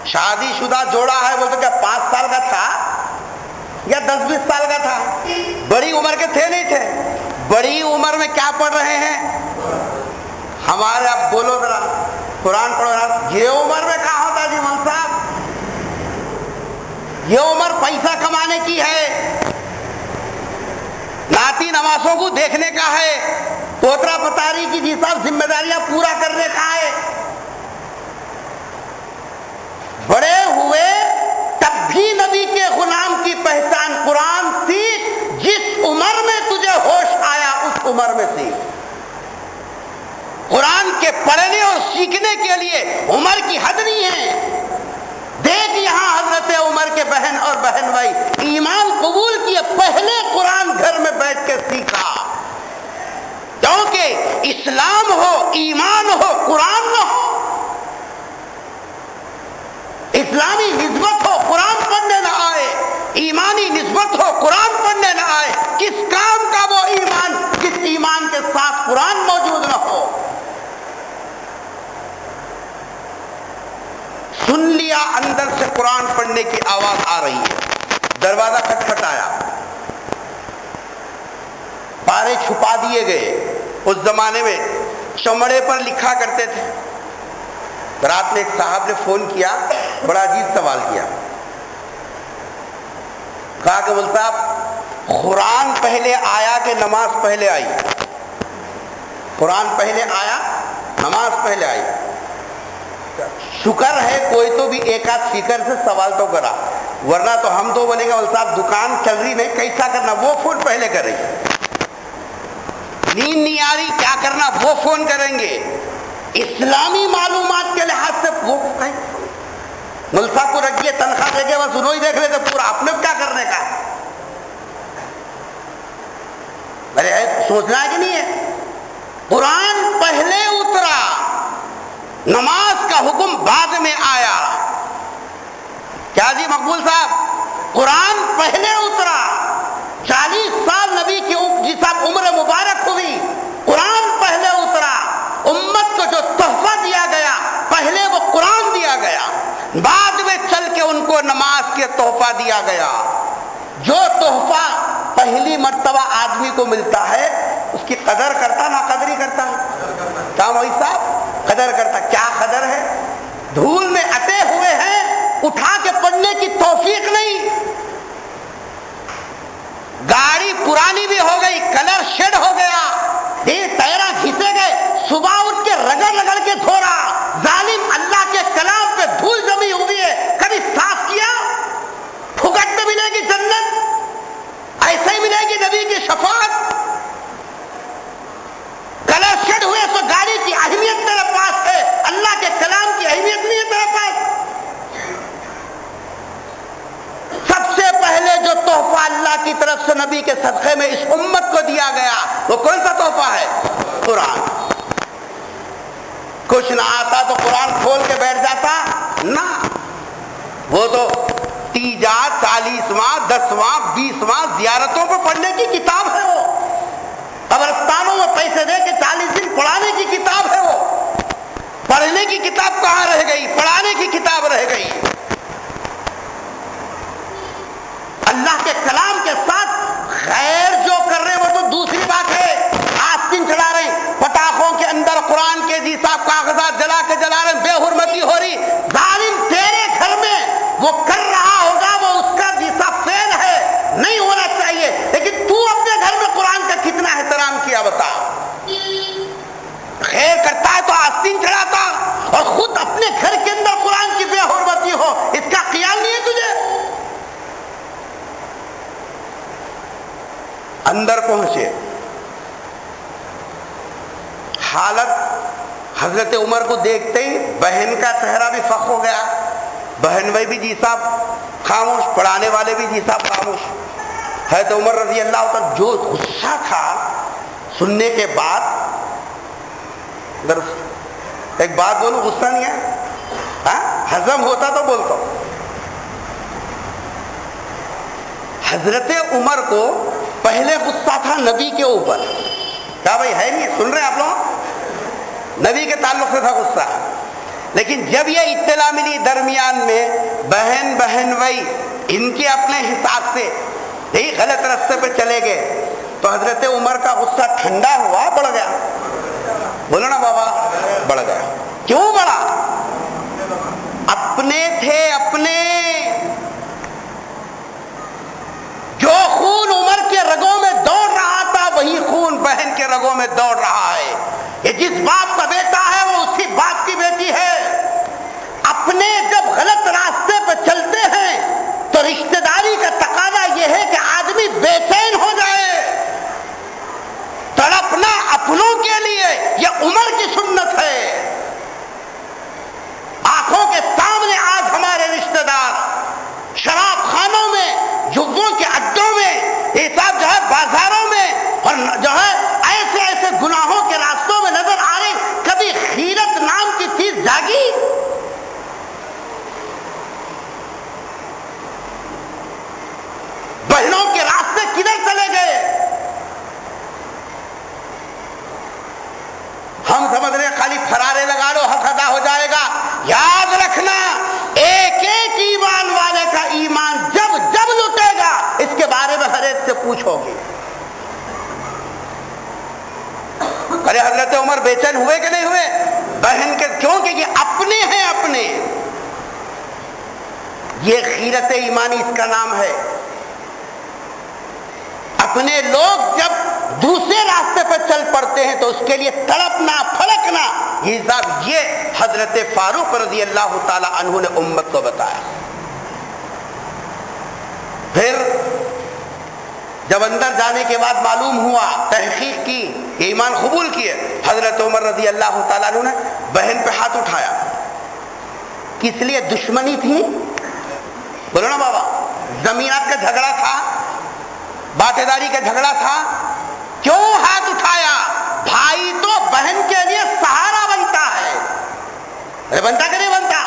[SPEAKER 2] شادی شدہ جوڑا ہے بولتے کیا 5 سال کا تھا یا 10-20 سال کا تھا؟ بڑی عمر کے تھے نہیں تھے؟ بڑی عمر میں کیا پڑھ رہے ہیں ہمارے؟ آپ بولو ذرا قرآن پڑھو. یہ عمر میں کہاں ہوتا جی مول صاحب؟ یہ عمر پیسہ کمانے کی ہے, ناتی نواسوں کو دیکھنے کا ہے, پوترا پتاری کی جی صاحب ذمہ داریاں پورا کرنے کا ہے. بڑے ہوئے تب بھی نبی کے غلام کی پہچان قرآن سیکھ. جس عمر میں تجھے ہوش آیا اس عمر میں سیکھ. قرآن کے پڑھنے اور سیکھنے کے لیے عمر کی حد نہیں ہے. دیکھ یہاں حضرت عمر کے بہن اور بہن بھائی ایمان قبول کیے, پہلے قرآن گھر میں بیٹھ کے سیکھا. کیونکہ اسلام ہو, ایمان ہو, قرآن نہ ہو, اسلامی نسبت ہو قرآن پڑھنے نہ آئے, ایمانی نسبت ہو قرآن پڑھنے نہ آئے, کس کام کا وہ ایمان جس ایمان کے ساتھ قرآن موجود نہ ہو. سن لیا اندر سے قرآن پڑھنے کی آواز آ رہی ہے, دروازہ کھٹکھٹایا, پارے چھپا دیے گئے. اس زمانے میں چمڑے پر لکھا کرتے تھے. رات میں ایک صاحب نے فون کیا, بڑا عجیب سوال کیا. کہا کہ بول صاحب قرآن پہلے آیا کہ نماز پہلے آئی؟ قرآن پہلے آیا, نماز پہلے آئی. شکر ہے کوئی تو بھی ایک آدھ فکر سے سوال تو کرا, ورنہ تو ہم تو بولیں گے بول صاحب دکان چل رہی نہیں کیسا کرنا, وہ فون پہلے کر رہی. نیند نہیں آ رہی کیا کرنا, وہ فون کریں گے. اسلامی معلومات کے لحاظ سے وہ ملسا کو رکھیے, تنخواہ دے کے بس انہوں ہی دیکھ لیتے پورا, آپ نے کیا کرنے کا. ارے سوچنا ہے کہ نہیں ہے؟ قرآن پہلے اترا, نماز کا حکم بعد میں آیا. کیا جی مقبول صاحب؟ قرآن پہلے اترا, 40 سال نبی کی جی صاحب عمر مبارک ہوئی, قرآن پہلے اترا. امت کو جو تحفہ دیا گیا پہلے وہ قرآن دیا گیا, بعد میں چل کے ان کو نماز کے تحفہ دیا گیا. جو تحفہ پہلی مرتبہ آدمی کو ملتا ہے اس کی قدر کرتا نہ قدری کرتا ہے. کیا موئی صاحب قدر کرتا؟ کیا قدر ہے؟ دھول میں اٹے ہوئے ہیں, اٹھا کے پڑھنے کی توفیق نہیں. گاڑی پرانی بھی ہو گئی, کلر شیڈ ہو گیا, ٹائرہ گھسے گئے, صبح اٹھ کے رگڑ رگڑ کے دھوڑا. ظالم اللہ کے کلام پہ دھول جمی ہوئی ہے, کبھی صاف کیا؟ پھگٹ میں ملے گی جنت, ایسے ہی ملے گی نبی کی شفاعت. کلر شیڈ ہوئے تو گاڑی کی اہمیت تیرے پاس ہے, اللہ کے کلام کی اہمیت نہیں ہے تیرے پاس. سب سے پہلے جو تحفہ اللہ کی طرف سے نبی کے صدقے میں اس امت کو دیا گیا وہ کون سا تحفہ ہے؟ قرآن. کچھ نہ آتا تو قرآن کھول کے بیٹھ جاتا نہ, وہ تو 30واں 40واں 10واں 20واں زیارتوں پہ پڑھنے کی کتاب ہے. وہ قبرستانوں میں پیسے دے کے 40 دن پڑھانے کی کتاب ہے. وہ پڑھنے کی کتاب کہاں رہ گئی, پڑھانے کی کتاب رہ گئی. اللہ کے کلام کے ساتھ غیر جو کر رہے وہ تو دوسری بات ہے. آستین چلا رہے ہیں, پٹاخوں کے اندر قرآن کے جی صاحب کاغذات جلا کے جلا رہے ہیں, بے حرمتی ہو رہی. ظالم تیرے گھر میں وہ کر رہا ہوگا, وہ اس کا جی صاحب فعل ہے, نہیں ہونا چاہیے, لیکن تو اپنے گھر میں قرآن کا کتنا احترام کیا بتا. خیر کرتا ہے تو آستین چڑھاتا, اور خود اپنے گھر کے اندر قرآن کی بے حرمتی ہو, اس کا خیال نہیں ہے تجھے. اندر پہنچے, حالت حضرت عمر کو دیکھتے ہی بہن کا چہرہ بھی فخ ہو گیا. بہن بھائی بھی جی صاحب خاموش, پڑھانے والے بھی جی صاحب خاموش. حضرت عمر رضی اللہ تعالیٰ جو غصہ تھا سننے کے بعد, ایک بات بولوں غصہ نہیں ہے, ہضم ہوتا تو بولتا ہوں. حضرت عمر کو پہلے غصہ تھا نبی کے اوپر. کیا بھائی ہے نہیں؟ سن رہے ہیں آپ لوگ؟ نبی کے تعلق سے تھا غصہ. لیکن جب یہ اطلاع ملی درمیان میں بہن بھائی ان کے اپنے حساب سے یہی غلط راستے پہ چلے گئے تو حضرت عمر کا غصہ ٹھنڈا ہوا بڑھ گیا. بولو نا بابا, بڑھ گیا. کیوں بڑھا؟ اپنے تھے اپنے. جو خون عمر کے رگوں میں دوڑ رہا تھا وہی خون بہن کے رگوں میں دوڑ رہا ہے. یہ جس باپ کا بیٹا ہے وہ اسی باپ کی بیٹی ہے. اپنے جب غلط راستے پہ چلتے ہیں تو رشتہ داری کا تقاضا یہ ہے کہ آدمی بے چین ہو جائے. تڑپنا اپنوں کے لیے یہ عمر کی سنت ہے. آنکھوں کے سامنے آج ہمارے رشتہ دار شراب خانوں میں, جگوں کے اڈوں میں, یہ سب جو ہے بازاروں میں اور جو ہے ایسے ایسے گناہوں کے راستوں میں نظر آ رہے. کبھی خیرت نام کی چیز جاگی؟ بہنوں کے راستے کدھر چلے گئے؟ ہم سمجھ رہے خالی فرارے لگا لو حق ادا ہو جائے گا. یاد رکھنا ایک ایک ایمان والے کا ایمان جب جب لٹے گا اس کے بارے میں ہر ایک سے پوچھو گے. ارے حضرت عمر بے چین ہوئے کہ نہیں ہوئے؟ بہن کے, کیونکہ یہ اپنے ہیں اپنے. یہ غیرت ایمانی اس کا نام ہے. اپنے لوگ جب دوسرے راستے پر چل پڑتے ہیں تو اس کے لیے تڑپنا پھڑکنا, یہ حساب یہ حضرت فاروق رضی اللہ تعالی عنہ نے امت کو بتایا. پھر جب اندر جانے کے بعد معلوم ہوا, تحقیق کی, ایمان قبول کیے, حضرت عمر رضی اللہ تعالیٰ عنہ نے بہن پہ ہاتھ اٹھایا. کس لیے؟ دشمنی تھی. بولو نا بابا, زمینات کا جھگڑا تھا, باٹے داری کا جھگڑا تھا. کیوں ہاتھ اٹھایا؟ بھائی تو بہن کے لیے سہارا بنتا ہے. بنتا کہ نہیں بنتا؟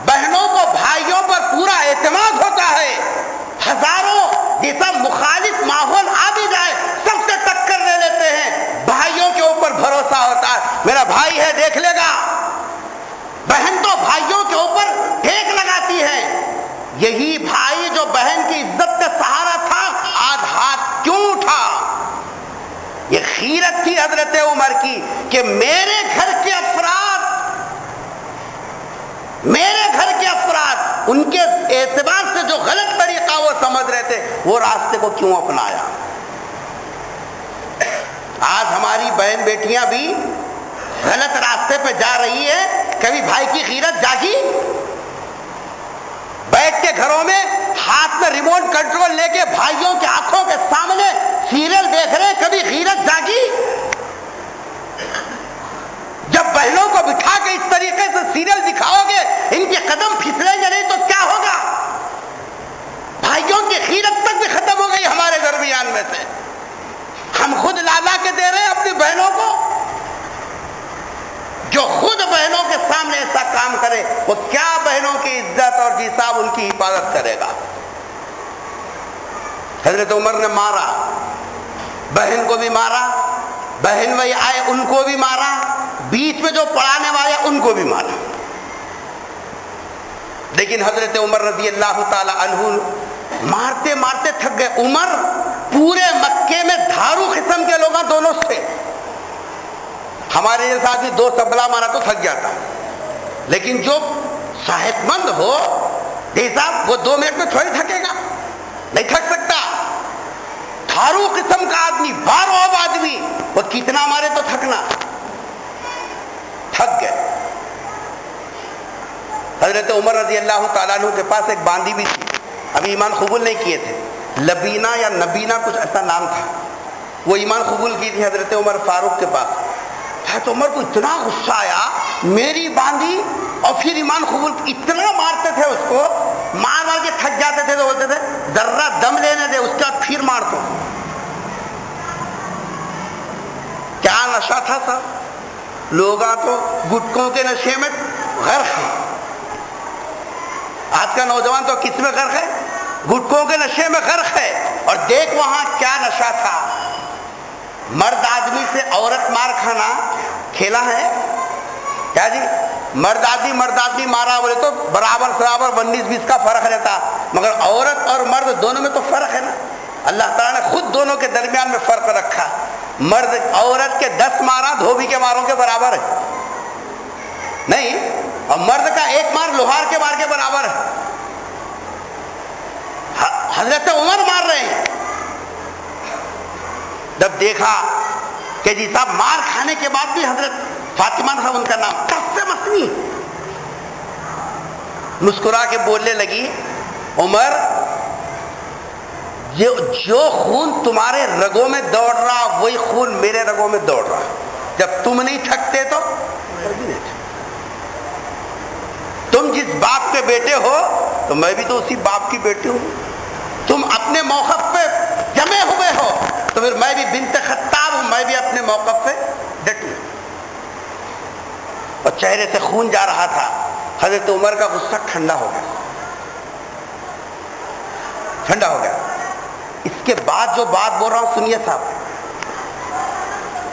[SPEAKER 2] بہنوں کو بھائیوں پر پورا اعتماد ہوتا ہے. ہزاروں جیسا مخالف ماحول آ بھی جائے سب سے ٹکر لے لیتے ہیں. بھائیوں کے اوپر بھروسہ ہوتا ہے, میرا بھائی ہے دیکھ لے گا. بہن تو بھائیوں کے اوپر ٹیک لگاتی ہے. یہی بھائی جو بہن کی عزت کا سہارا تھا آج ہاتھ کیوں اٹھا؟ یہ غیرت تھی حضرت عمر کی کہ میرے گھر کے افراد ان کے اعتبار سے جو غلط طریقہ وہ سمجھ رہے تھے وہ راستے کو کیوں اپنایا. آج ہماری بہن بیٹیاں بھی غلط راستے پہ جا رہی ہے. کبھی بھائی کی غیرت جاگی؟ بیٹھ کے گھروں میں ہاتھ میں ریموٹ کنٹرول لے کے بھائیوں کے آنکھوں کے سامنے سیریل دیکھ رہے, کبھی غیرت جاگی؟ جب بہنوں کو بٹھا کے اس طریقے سے سیریل دکھاؤ گے ان کے قدم پھسلیں گے نہیں تو کیا ہوگا؟ بھائیوں کی غیرت تک بھی ختم ہو گئی ہمارے درمیان میں سے. ہم خود لالا کے دے رہے ہیں اپنی بہنوں کو. جو خود بہنوں کے سامنے ایسا کام کرے وہ کیا بہنوں کی عزت اور جیساب ان کی حفاظت کرے گا؟ حضرت عمر نے مارا, بہن کو بھی مارا, بہن بھائی آئے ان کو بھی مارا, بیچ میں جو پڑھانے والے ان کو بھی مارا. لیکن حضرت عمر رضی اللہ تعالی عنہ مارتے مارتے تھک گئے. عمر پورے مکے میں دھارو قسم کے لوگ دونوں سے. ہمارے جیسا آدمی 2 تبلا مارا تو تھک جاتا, لیکن جو صحت مند ہو جیسا وہ 2 منٹ میں تھوڑی تھکے گا, نہیں تھک سکتا. دھارو قسم کا آدمی, باروب آدمی, وہ کتنا مارے تو تھکنا, تھک گئے. حضرت عمر رضی اللہ تعالیٰ عنہ کے پاس ایک باندی بھی تھی, ابھی ایمان قبول نہیں کیے تھے, لبینہ یا نبینہ کچھ ایسا نام تھا. وہ ایمان قبول کی تھی حضرت عمر فاروق کے پاس. حضرت عمر کو اتنا غصہ آیا, میری باندھی, اور پھر ایمان قبول, اتنا مارتے تھے اس کو, مار مار کے تھک جاتے تھے تو بولتے تھے ذرہ دم لینے دے اس کے بعد پھر مار دو. کیا نشہ تھا صاحب, لوگاں تو گٹکوں کے نشے میں غرق ہیں. آج کا نوجوان تو کس میں غرق ہے؟ گٹکوں کے نشے میں غرق ہے. اور دیکھ وہاں کیا نشہ تھا. مرد آدمی سے عورت مار کھانا کھیلا ہے کیا جی؟ مرد آدمی مارا بولے تو برابر 19-20 کا فرق رہتا، مگر عورت اور مرد دونوں میں تو فرق ہے نا. اللہ تعالیٰ نے خود دونوں کے درمیان میں فرق رکھا. مرد عورت کے 10 مارا دھوبی کے ماروں کے برابر ہے نہیں، اور مرد کا 1 مار لوہار کے مار کے برابر ہے. حضرت عمر مار رہے ہیں. جب دیکھا کہ جی صاحب مار کھانے کے بعد بھی حضرت فاطمہ صاحب ان کا نام کس سے مسنی مسکرا کے بولنے لگی، عمر جو خون تمہارے رگوں میں دوڑ رہا وہی خون میرے رگوں میں دوڑ رہا. جب تم نہیں تھکتے تو تم جس باپ کے بیٹے ہو تو میں بھی تو اسی باپ کی بیٹی ہوں. تم اپنے موقف پہ جمے ہوئے ہو تو پھر میں بھی بنت خطاب ہوں، میں بھی اپنے موقف پہ ڈٹوں. اور چہرے سے خون جا رہا تھا. حضرت عمر کا غصہ ٹھنڈا ہو گیا. اس کے بعد جو بات بول رہا ہوں سنیے صاحب.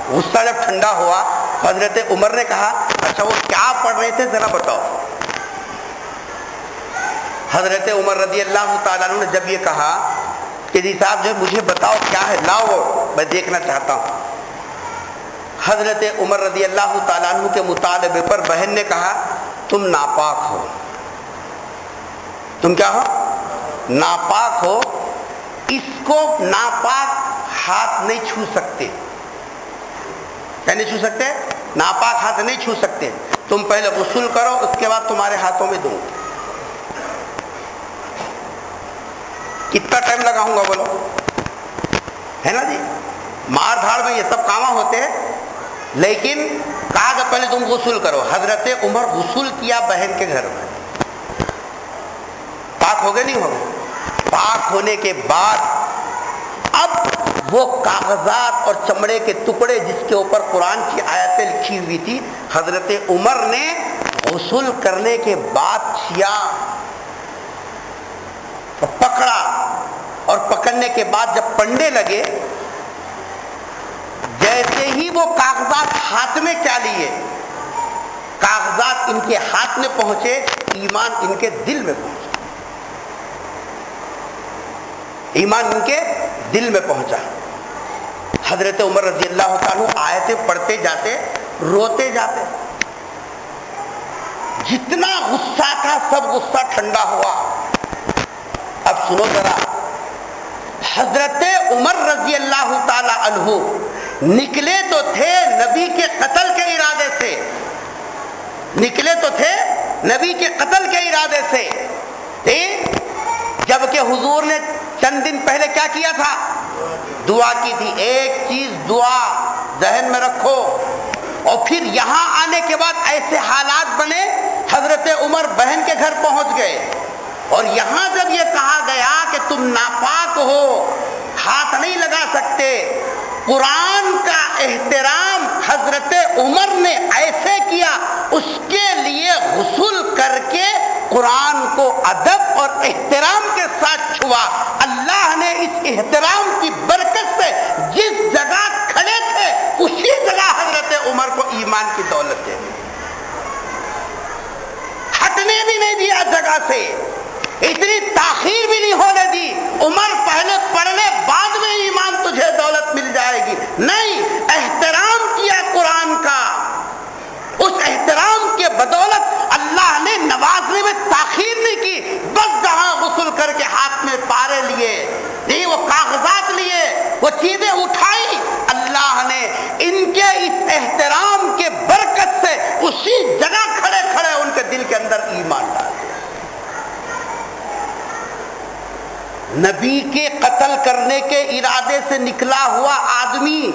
[SPEAKER 2] غصہ جب ٹھنڈا ہوا حضرت عمر نے کہا اچھا وہ کیا پڑھ رہے تھے ذرا بتاؤ. حضرت عمر رضی اللہ تعالیٰ عنہ نے جب یہ کہا کہ جی صاحب جو مجھے بتاؤ کیا ہے، لاؤ میں دیکھنا چاہتا ہوں. حضرت عمر رضی اللہ تعالیٰ عنہ کے مطالبے پر بہن نے کہا تم ناپاک ہو. تم کیا ہو؟ ناپاک ہو. اس کو ناپاک ہاتھ نہیں چھو سکتے. کیا نہیں چھو سکتے؟ ناپاک ہاتھ نہیں چھو سکتے. تم پہلے غسل کرو اس کے بعد تمہارے ہاتھوں میں دوں. کتنا ٹائم لگاؤں گا بولو، ہے نا جی؟ مار دھاڑ میں یہ سب کام ہوتے ہیں، لیکن کہا کہ پہلے تم غسل کرو. حضرت عمر غسل کیا بہن کے گھر میں. پاک ہو گئے نہیں ہو گئے؟ پاک ہونے کے بعد اب وہ کاغذات اور چمڑے کے ٹکڑے جس کے اوپر قرآن کی آیتیں لکھی ہوئی تھی، حضرت عمر نے غسل کرنے کے بعد چھیا پکڑا، اور پکڑنے کے بعد جب پنڈے لگے جیسے ہی وہ کاغذات ہاتھ میں کیا لیے، کاغذات ان کے ہاتھ میں پہنچے، ایمان ان کے دل میں پہنچا. ایمان ان کے دل میں پہنچا. حضرت عمر رضی اللہ تعالیٰ آیتیں پڑھتے جاتے، روتے جاتے. جتنا غصہ تھا سب غصہ ٹھنڈا ہوا. اب سنو ذرا، حضرت عمر رضی اللہ تعالی عنہ نکلے تو تھے نبی کے قتل کے ارادے سے، نکلے تو تھے نبی کے قتل کے ارادے سے، جبکہ حضور نے چند دن پہلے کیا کیا تھا؟ دعا کی تھی. ایک چیز دعا ذہن میں رکھو. اور پھر یہاں آنے کے بعد ایسے حالات بنے، حضرت عمر بہن کے گھر پہنچ گئے، اور یہاں جب یہ کہا گیا کہ تم ناپاک ہو، ہاتھ نہیں لگا سکتے، قرآن کا احترام حضرت عمر نے ایسے کیا، اس کے لیے غسل کر کے قرآن کو ادب اور احترام کے ساتھ چھوا. اللہ نے اس احترام کی برکت سے جس جگہ کھڑے تھے اسی جگہ حضرت عمر کو ایمان کی دولت دے دی. ہٹنے بھی نہیں دیا جگہ سے، اتنی تاخیر بھی نہیں ہونے دی. عمر پہلے پڑھنے بعد میں ایمان تجھے دولت مل جائے گی، نہیں، احترام کیا قرآن کا. اس احترام کے بدولت اللہ نے نوازنے میں تاخیر نہیں کی. بس جہاں غسل کر کے ہاتھ میں پارے لیے، نہیں وہ کاغذات لیے، وہ چیزیں اٹھائی، اللہ نے ان کے اس احترام کے برکت سے اسی جگہ کھڑے کھڑے ان کے دل کے اندر ایمان ڈال دیا. نبی کے قتل کرنے کے ارادے سے نکلا ہوا آدمی،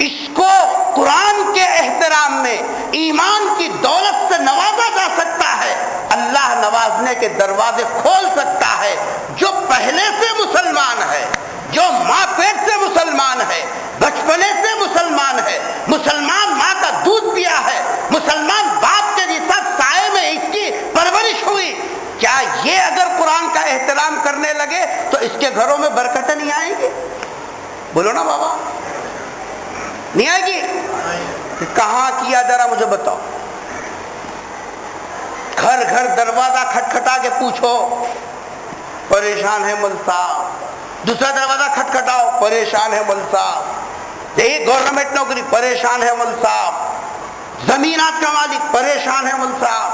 [SPEAKER 2] اس کو قرآن کے احترام میں ایمان کی دولت سے نوازا جا سکتا ہے. اللہ نوازنے کے دروازے کھول سکتا ہے. جو پہلے سے مسلمان ہے، جو ماں پیٹ سے مسلمان ہے، بچپنے سے مسلمان ہے، مسلمان ماں کا دودھ پیا ہے، مسلمان باپ کے جیسا سائے میں اس کی پرورش ہوئی، کیا یہ اگر قرآن کا احترام کرنے لگے تو اس کے گھروں میں برکتیں نہیں آئیں گی؟ بولو نا بابا، نہیں آئے گی؟ کہاں کیا ذرا مجھے بتاؤ. گھر گھر دروازہ کھٹکھٹا کے پوچھو، پریشان ہے مول صاحب. دوسرا دروازہ کھٹکھٹاؤ، پریشان ہے مول صاحب. یہی گورنمنٹ نوکری، پریشان ہے مول صاحب. زمینات کا مالک، پریشان ہے مول صاحب.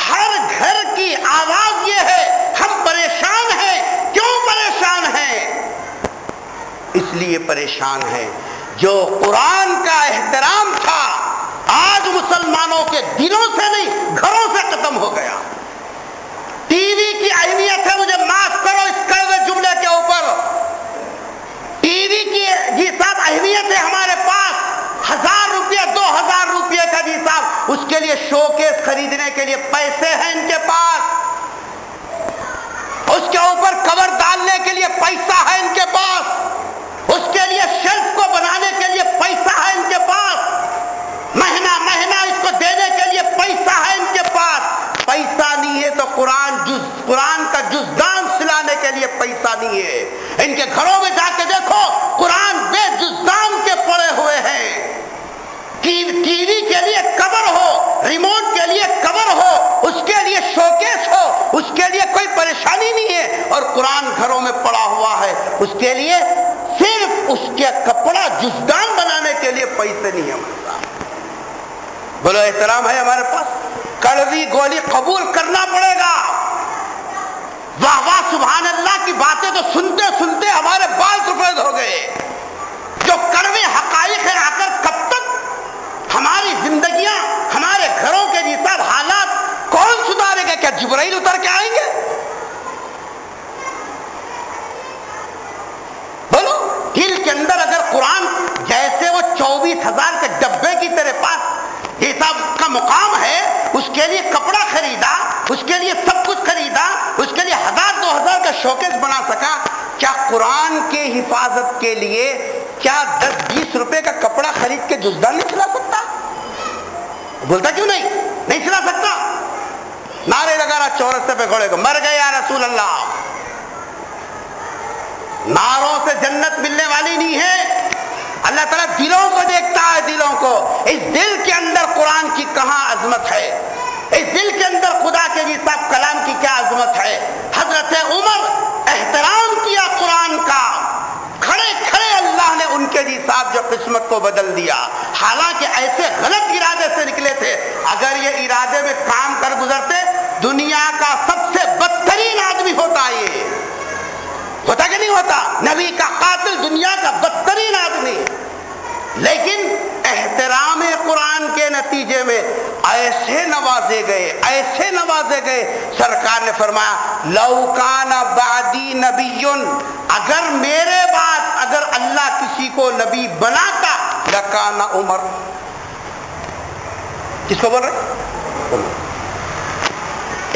[SPEAKER 2] ہر گھر کی آواز یہ ہے ہم پریشان ہیں. کیوں پریشان ہیں؟ اس لیے پریشان ہیں جو قرآن کا احترام تھا آج مسلمانوں کے دلوں سے نہیں گھروں سے ختم ہو گیا. ٹی وی کی اہمیت ہے، مجھے معاف کرو اس کڑوے جملے کے اوپر، ٹی وی کی جی صاحب اہمیت ہے ہمارے پاس. 1000 روپیہ 2000 روپیے کا جی صاحب اس کے لیے شو کیس خریدنے کے لیے پیسے ہیں ان کے پاس، اس کے اوپر کور ڈالنے کے لیے پیسہ ہے ان کے پاس، اس کے لیے شیلف کو بنانے کے لیے پیسہ ہے ان کے پاس، مہینہ مہینہ اس کو دینے کے لیے پیسہ ہے ان کے پاس. پیسہ نہیں ہے تو قرآن کا جزدان سلانے کے لیے پیسہ نہیں ہے. ان کے گھروں میں جا کے دیکھو قرآن بے جزدان کے پڑے ہوئے ہیں. ٹی وی کے لیے کور ہو، ریموٹ کے لیے کور ہو، اس کے لیے شوکیس ہو، اس کے لیے کوئی پریشانی نہیں ہے، اور قرآن گھروں میں پڑا ہوا ہے، اس کے لیے صرف اس کے کپڑا جزدان بنانے کے لیے پیسے نہیں ہے. بولو احترام ہے ہمارے پاس؟ کڑوی گولی قبول کرنا پڑے گا. واہ واہ سبحان اللہ کی باتیں تو سنتے سنتے ہمارے بال سفید ہو گئے. جو کڑوے حقائق ہیں آخر کب تک ہماری زندگیاں، ہمارے گھروں کے جی صاحب حالات کون سدھارے گا؟ کیا جبرائیل اتر کے آئیں گے؟ بولو. دل کے اندر اگر قرآن جیسے وہ 24,000 کے ڈبے کی تیرے پاس یہ صاحب کا مقام ہے، اس کے لیے کپڑا خریدا، اس کے لیے سب کچھ خریدا، اس کے لیے 1000-2000 کا شوکیس بنا سکا، کیا قرآن کے حفاظت کے لیے کیا 10-20 روپے کا کپڑا خرید کے جزدان نہیں سلا سکتا؟ بولتا کیوں نہیں سلا سکتا؟ نعرے لگا رہا چورستے پہ کھڑے کو، مر گئے یا رسول اللہ. ناروں سے جنت ملنے والی نہیں ہے. اللہ تعالیٰ دلوں کو دیکھتا ہے، دلوں کو. اس دل کے اندر قرآن کی کہاں عظمت ہے، اس دل کے اندر خدا کے جی صاحب کلام کی کیا عظمت ہے. حضرت عمر احترام کیا قرآن کا، کھڑے کھڑے اللہ نے ان کے جی صاحب جو قسمت کو بدل دیا. حالانکہ ایسے غلط ارادے سے نکلے تھے، اگر یہ ارادے میں کام کر گزرتے دنیا کا سب سے بدترین آدمی ہوتا. یہ ہوتا کہ نہیں ہوتا؟ نبی کا قاتل، دنیا کا بدترین آدمی. لیکن احترام قرآن کے نتیجے میں ایسے نوازے گئے. سرکار نے فرمایا لو کان بعدی نبی، اگر میرے بعد اگر اللہ کسی کو نبی بناتا لکان عمر. کس کو بول رہے؟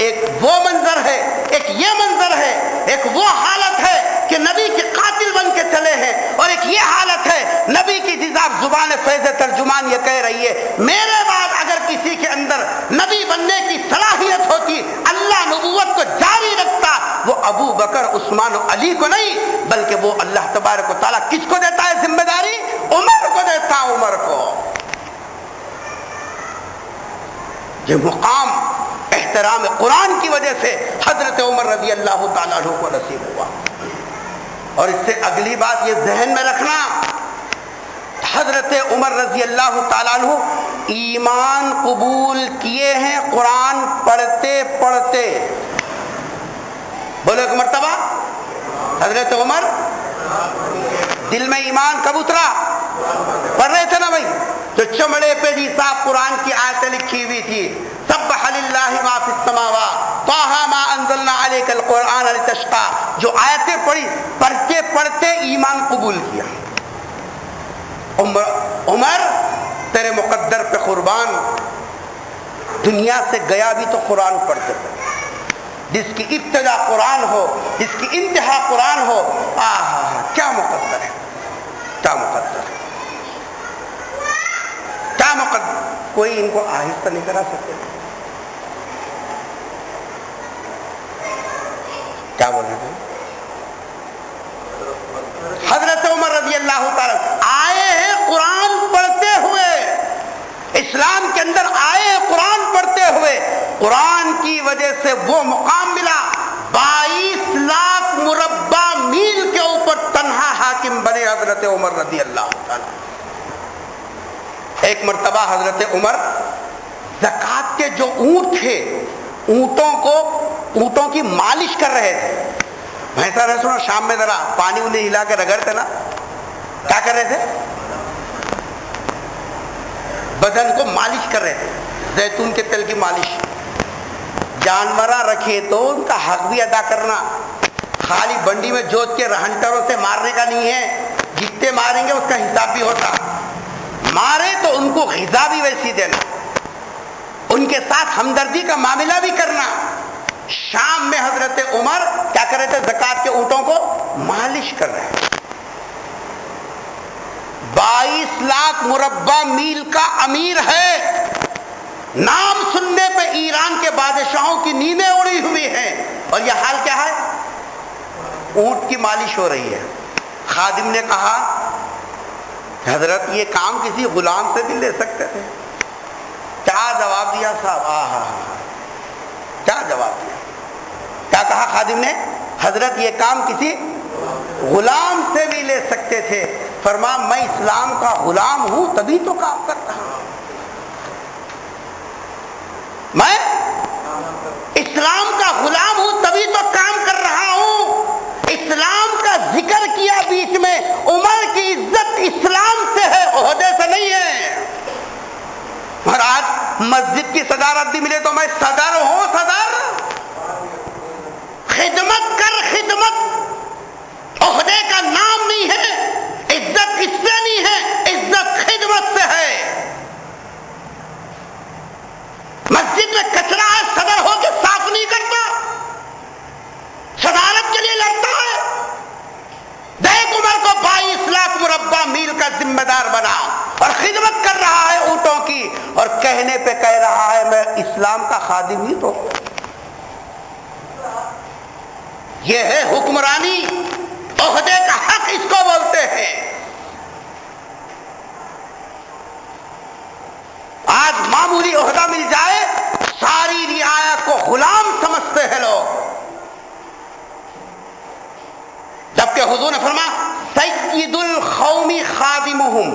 [SPEAKER 2] ایک وہ منظر ہے، ایک یہ منظر ہے، ایک وہ حالت ہے کہ نبی کے قاتل بن کے چلے ہیں، اور ایک یہ حالت ہے نبی کی جزاب زبان فیض ترجمان یہ کہہ رہی ہے میرے بعد اگر کسی کے اندر نبی بننے کی صلاحیت ہوتی، اللہ نبوت کو جاری رکھتا، وہ ابو بکر، عثمان و علی کو نہیں، بلکہ وہ اللہ تبارک و تعالیٰ کس کو دیتا ہے ذمہ داری؟ عمر کو دیتا، عمر کو. یہ مقام احترام قرآن کی وجہ سے حضرت عمر رضی اللہ تعالیٰ عنہ کو نصیب ہوا. اور اس سے اگلی بات یہ ذہن میں رکھنا، حضرت عمر رضی اللہ تعالیٰ عنہ ایمان قبول کیے ہیں قرآن پڑھتے پڑھتے. بولو ایک مرتبہ. حضرت عمر دل میں ایمان کب اترا؟ پڑھ رہے تھے نا بھائی، جو چمڑے پہ جی صاحب قرآن کی آیتیں لکھی ہوئی تھی، سبح للہ ما فی السماوات طٰہٰ ما انزلنا علیک القرآن لتشقیٰ، جو آیتیں پڑھی پڑھتے پڑھتے ایمان قبول کیا. عمر تیرے مقدر پہ قربان، دنیا سے گیا بھی تو قرآن پڑھتے پڑھتے، جس کی ابتدا قرآن ہو، جس کی انتہا قرآن ہو، کیا مقدر ہے، کیا مقدر ہے، کیا مقدر. کوئی ان کو آہستہ نہیں کرا سکتے؟ کیا بول رہے تھے؟ اللہ تعالی آئے ہیں قرآن پڑھتے ہوئے، اسلام کے اندر آئے ہیں قرآن پڑھتے ہوئے، قرآن کی وجہ سے وہ مقام ملا 22 لاکھ مربع میل کے اوپر تنہا حاکم بنے حضرت عمر رضی اللہ تعالی۔ ایک مرتبہ حضرت عمر زکوٰۃ کے جو اونٹ تھے، اونٹوں کی مالش کر رہے تھے۔ بھینسا نے سنا شام میں ذرا پانی انہیں ہلا کے رگڑتے نا، کیا کر رہے تھے؟ بدن کو مالش کر رہے تھے، زیتون کے تیل کی مالش۔ جانوراں رکھے تو ان کا حق بھی ادا کرنا، خالی بنڈی میں جوت کے رہنٹروں سے مارنے کا نہیں ہے، جتنے ماریں گے اس کا حساب بھی ہوتا، مارے تو ان کو غذا بھی ویسی دینا، ان کے ساتھ ہمدردی کا معاملہ بھی کرنا۔ شام میں حضرت عمر کیا کر رہے تھے؟ زکوٰۃ کے اونٹوں کو مالش کر رہے ہیں۔ 22 لاکھ مربع میل کا امیر ہے، نام سننے پہ ایران کے بادشاہوں کی نیندیں اڑی ہوئی ہیں، اور یہ حال کیا ہے؟ اونٹ کی مالش ہو رہی ہے۔ خادم نے کہا حضرت یہ کام کسی غلام سے بھی لے سکتے تھے۔ کیا جواب دیا صاحب؟ کیا جواب دیا؟ کیا کہا خادم نے؟ حضرت یہ کام کسی غلام سے بھی لے سکتے تھے۔ فرمایا میں اسلام کا غلام ہوں تبھی تو کام کر رہا ہوں، میں اسلام کا غلام ہوں تبھی تو کام کر رہا ہوں۔ اسلام کا ذکر کیا بیچ میں، عمر کی عزت اسلام سے ہے، عہدے سے نہیں ہے۔ اور آج مسجد کی صدارت بھی ملے تو میں صدر ہوں، صدر خدمت کر، خدمت عہدے کا نام نہیں ہے، عزت اس سے نہیں ہے، عزت خدمت سے ہے۔ مسجد میں کچرا ہے، صدر ہو کے صاف نہیں کرتا، صدارت کے لیے لڑتا ہے۔ دیکھ عمر کو 22 لاکھ مربع میل کا ذمہ دار بنا اور خدمت کر رہا ہے اونٹوں کی، اور کہنے پہ کہہ رہا ہے میں اسلام کا خادم ہی تو۔ یہ ہے حکمرانی، عہدے کا حق اس کو بولتے ہیں۔ آج معمولی عہدہ مل جائے ساری رعایا کو غلام سمجھتے ہیں لوگ، جبکہ حضور نے فرمایا سید القوم خادمہم،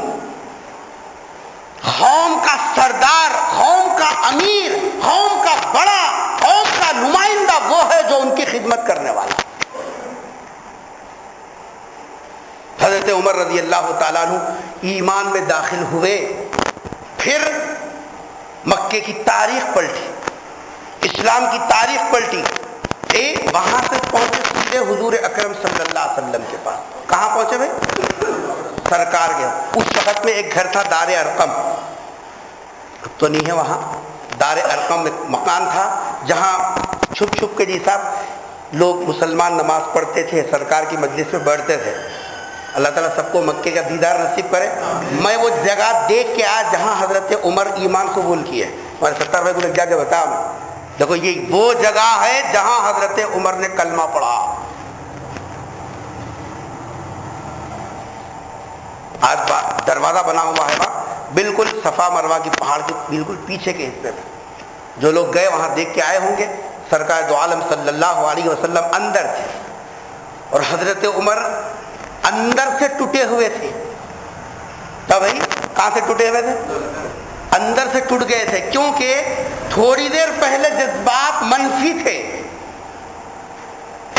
[SPEAKER 2] قوم کا سردار، قوم کا امیر، قوم کا بڑا، قوم کا نمائندہ وہ ہے جو ان کی خدمت کرنے والا۔ حضرت عمر رضی اللہ تعالیٰ عنہ ایمان میں داخل ہوئے، پھر مکے کی تاریخ پلٹی، اسلام کی تاریخ پلٹی، وہاں سے پہنچے سیدھے حضور اکرم صلی اللہ علیہ وسلم کے پاس۔ کہاں پہنچے بھائی؟ سرکار گیا۔ اس وقت میں ایک گھر تھا دار ارقم، اب تو نہیں ہے وہاں، دار ارقم ایک مکان تھا جہاں چھپ چھپ کے جی صاحب لوگ مسلمان نماز پڑھتے تھے، سرکار کی مجلس میں بیٹھتے تھے۔ اللہ تعالیٰ سب کو مکے کا دیدار نصیب کرے۔ میں وہ جگہ دیکھ کے آیا جہاں حضرت عمر ایمان قبول کیے۔ ہمارے 70 بھائی کو جا کے بتا میں، دیکھو یہ وہ جگہ ہے جہاں حضرت عمر نے کلمہ پڑھا۔ آج دروازہ بنا ہوا ہے وہاں، بالکل صفا مروہ کی پہاڑ کے بالکل پیچھے کے حصے میں۔ جو لوگ گئے وہاں دیکھ کے آئے ہوں گے، سرکار دو عالم صلی اللہ علیہ وسلم اندر تھے، اور حضرت عمر اندر سے ٹوٹے ہوئے تھے۔ کیا بھائی؟ کہاں سے ٹوٹے ہوئے تھے؟ اندر سے ٹوٹ گئے تھے، کیونکہ تھوڑی دیر پہلے جذبات منفی تھے،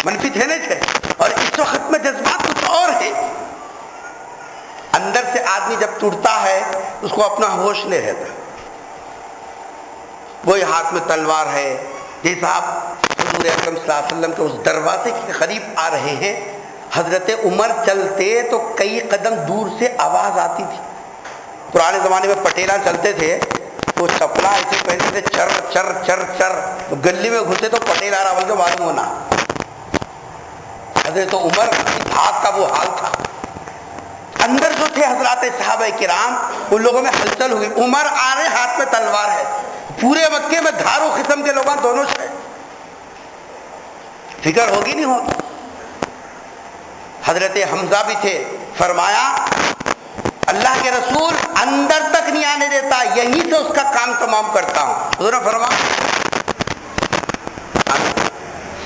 [SPEAKER 2] منفی تھے نہیں تھے، اور اس وقت میں جذبات کچھ اور ہیں۔ اندر سے آدمی جب ٹوٹتا ہے اس کو اپنا ہوش نہیں رہتا، وہی ہاتھ میں تلوار ہے۔ جیسا آپ حضور اکرم صلی اللہ علیہ وسلم کے اس دروازے کے قریب آ رہے ہیں، حضرت عمر چلتے تو کئی قدم دور سے آواز آتی تھی۔ پرانے زمانے میں پٹیلا چلتے تھے تو چپلا ایسے پہنتے تھے، چر چر چر چر، تو گلی میں گھسے تو پٹیلا رہا بول کے معلوم ہونا۔ حضرت عمر کی بھاگ کا وہ حال تھا۔ اندر جو تھے حضرات صحابہ کرام، ان لوگوں میں ہلچل ہوئی، عمر آ رہے، ہاتھ میں تلوار ہے، پورے مکے میں دھارو قسم کے لوگ دونوں سے فکر ہوگی نہیں ہوگی۔ حضرت حمزہ بھی تھے، فرمایا اللہ کے رسول اندر تک نہیں آنے دیتا، یہیں سے اس کا کام تمام کرتا ہوں. حضور نے فرمایا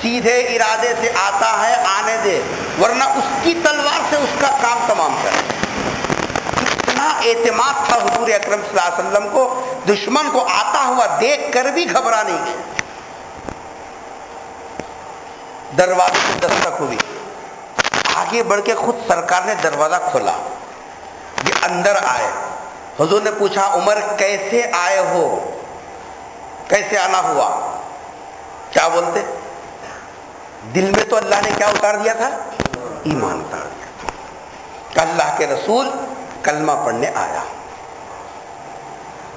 [SPEAKER 2] سیدھے ارادے سے آتا ہے آنے دے، ورنہ اس کی تلوار سے اس کا کام تمام کر. اتنا اعتماد تھا حضور اکرم صلی اللہ علیہ وسلم کو، دشمن کو آتا ہوا دیکھ کر بھی گھبرا نہیں گئے. دروازے سے دستک ہوئی، آگے بڑھ کے خود سرکار نے دروازہ کھولا، یہ اندر آئے. حضور نے پوچھا عمر کیسے آئے ہو، کیسے آنا ہوا؟ کیا بولتے؟ دل میں تو اللہ نے کیا اتار دیا تھا؟ ایمان اتار دیا تھا کہ اللہ کے رسول کلمہ پڑھنے آیا.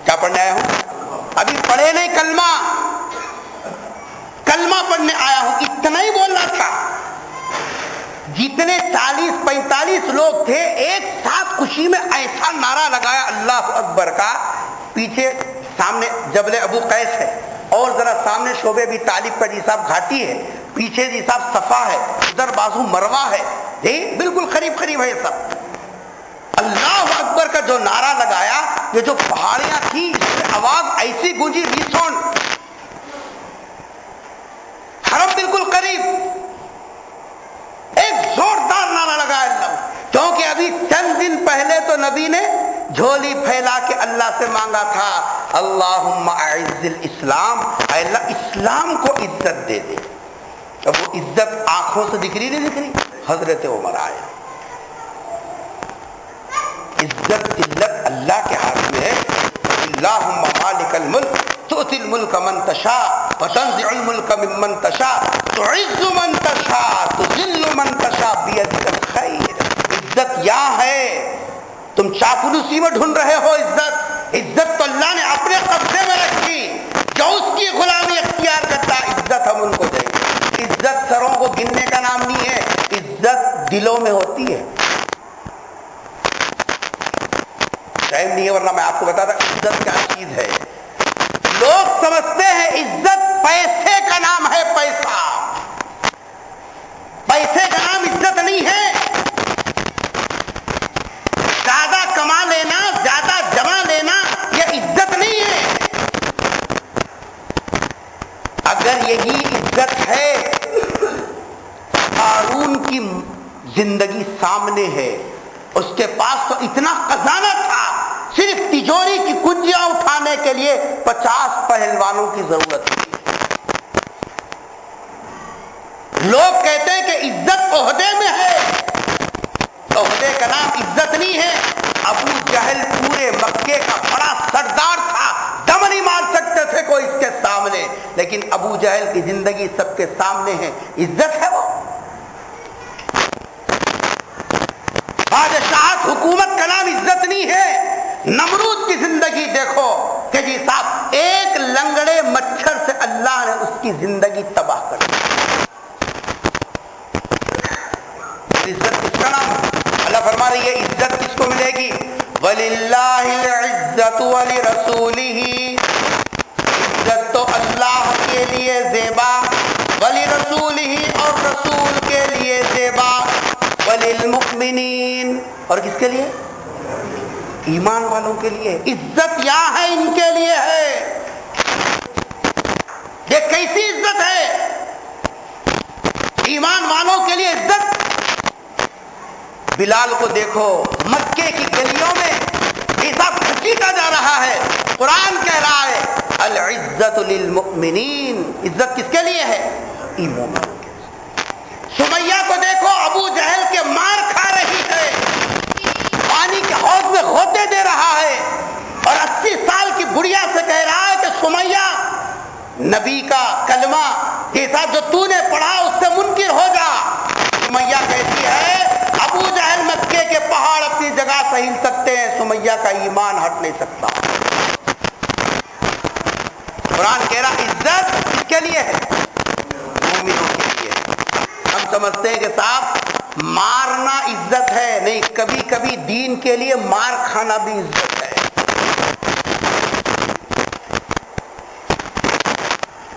[SPEAKER 2] کیا پڑھنے آیا ہوں؟ ابھی پڑھے نہیں کلمہ، کلمہ پڑھنے آیا ہوں، اتنا ہی بولنا تھا. جتنے 40-45 لوگ تھے ایک ساتھ خوشی میں ایسا نعرہ لگایا اللہ اکبر کا. پیچھے سامنے جبل ابو قیس ہے، اور ذرا سامنے شعبہ ابی طالب کا جی صاحب گھاٹی ہے، پیچھے جی صاحب صفا ہے، ادھر بازو مروا ہے، بالکل قریب قریب ہے یہ سب. اللہ اکبر کا جو نعرہ لگایا، یہ جو پہاڑیاں تھیں اس سے آواز ایسی گونجی، ریساؤنڈ، حرم بالکل قریب. ایک زوردار نعرہ لگایا اللہ، کیونکہ ابھی چند دن پہلے تو نبی نے جھولی پھیلا کے اللہ سے مانگا تھا اللہم اعز الاسلام، اے اللہ اسلام کو عزت دے دے. اب وہ عزت آنکھوں سے دکھ رہی نہیں دکھ رہی؟ حضرت عمر آیا. عزت ذلت اللہ کے ہاتھ میں ہے. اللہم مالک الملک تؤتی الملک من تشاء وتنزع الملک ممن تشاء تعز من تشاء تذل من تشاء بیدک الخیر. عزت یہاں ہے، تم چاپلوسی میں ڈھونڈ رہے ہو عزت. عزت تو اللہ نے اپنے قبضے میں رکھی، جو اس کی غلامی اختیار کرتا عزت ہم ان کو دیں گے. عزت سروں کو گننے کا نام نہیں ہے، عزت دلوں میں ہوتی ہے. ٹائم نہیں ہے ورنہ میں آپ کو بتاتا عزت کیا چیز ہے. لوگ سمجھتے ہیں عزت پیسے کا نام ہے، پیسہ، پیسے کا نام عزت نہیں ہے. زیادہ کما لینا، زیادہ جمع لینا یہ عزت نہیں ہے. اگر یہی عزت ہے، قارون کی زندگی سامنے ہے، اس کے پاس تو اتنا خزانہ تھا، صرف تجوری کی کنجیاں اٹھانے کے لیے 50 پہلوانوں کی ضرورت تھی. لوگ کہتے ہیں کہ عزت عہدے میں ہے، عہدے کا نام عزت نہیں ہے. ابو جہل پورے مکے کا بڑا سردار تھا، دم نہیں مار سکتے تھے کوئی اس کے سامنے، لیکن ابو جہل کی زندگی سب کے سامنے ہے. عزت ہے وہ؟ بادشاہت حکومت کا نام عزت نہیں ہے. نمرود کی زندگی دیکھو کہ جی صاحب ایک لنگڑے مچھر سے اللہ نے اس کی زندگی تباہ کر دی. عزت کس کا نام؟ اللہ فرما رہی ہے عزت کس کو ملے گی؟ وَلِلَّهِ الْعِزَّةُ وَلِرَسُولِهِ. عزت تو اللہ کے لیے زیبا، وَلِرَسُولِهِ اور رسول کے لیے زیبا، وَلِلْمُؤْمِنِينَ اور کس کے لیے؟ ایمان والوں کے لیے. عزت یہاں ہے، ان کے لیے ہے. یہ کیسی عزت ہے؟ ایمان والوں کے لیے عزت. بلال کو دیکھو مکے کی گلیوں میں حساب کھچیتا جا رہا ہے. قرآن کہہ رہا ہے العزت للمؤمنین. عزت کس کے لیے ہے؟ ایمان والوں کے لیے. سمیہ کو دیکھو ابو جہل کے مار کھا رہی ہے، پانی کے حوض میں غوطے دے رہا ہے، اور 80 سال کی بڑھیا سے کہہ رہا ہے کہ سمیہ نبی کا کلمہ کے ساتھ جو تو نے پڑھا اس سے منکر ہو جا. سمیہ کہتی ہے ابو جہل مکے کے پہاڑ اپنی جگہ سے ہل سکتے ہیں، سمیہ کا ایمان ہٹ نہیں سکتا. قرآن کہہ رہا عزت کس کے لیے ہے؟ مومنوں کے لیے. ہم سمجھتے ہیں کہ صاحب مارنا عزت ہے، نہیں، کبھی کبھی دین کے لیے مار کھانا بھی عزت ہے.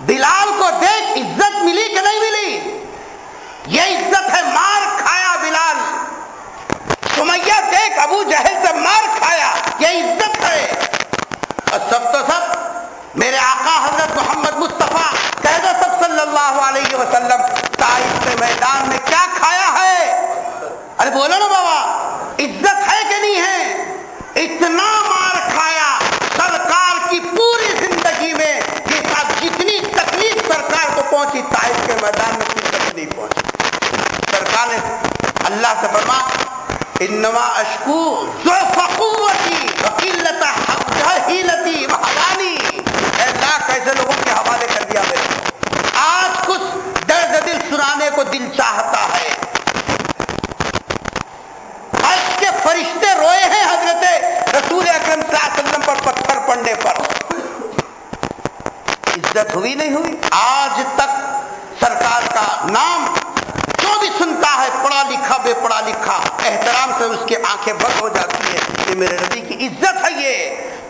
[SPEAKER 2] بلال کو دیکھ عزت ملی کہ نہیں ملی؟ یہ عزت ہے. مار کھایا بلال، سمیہ دیکھ ابو جہل سے مار کھایا، یہ عزت ہے۔ اور سب تو سب میرے آقا حضرت محمد مصطفیٰ کہہ دو سب صلی اللہ علیہ وسلم طائف کے میدان میں کیا کھایا ہے؟ ارے بولو نا بابا، عزت ہے کہ نہیں ہے؟ اتنا مار کھایا سرکار کی پوری زندگی میں، یہ سب جتنی تکلیف سرکار کو پہنچی طائف کے میدان میں کسی تک نہیں پہنچی۔ سرکار نے اللہ سے فرمایا انما اشکو ضعف قوتی وقلت حیلتی وحوانی، اے اللہ کیسے لوگوں کے حوالے کر دیا میرے کو، آج کچھ درد دل سنانے کو دل چاہتا ہے۔ حج کے فرشتے روئے ہیں حضرت رسول اکرم صلی اللہ علیہ وسلم پر پتھر پڑنے پر، عزت ہوئی نہیں ہوئی؟ آج تک سرکار کا نام جو بھی سنتا ہے پڑھا لکھا بے پڑھا لکھا احترام سے اس کی آنکھیں بند ہو جاتی ہے کہ میرے نبی کی عزت ہے۔ یہ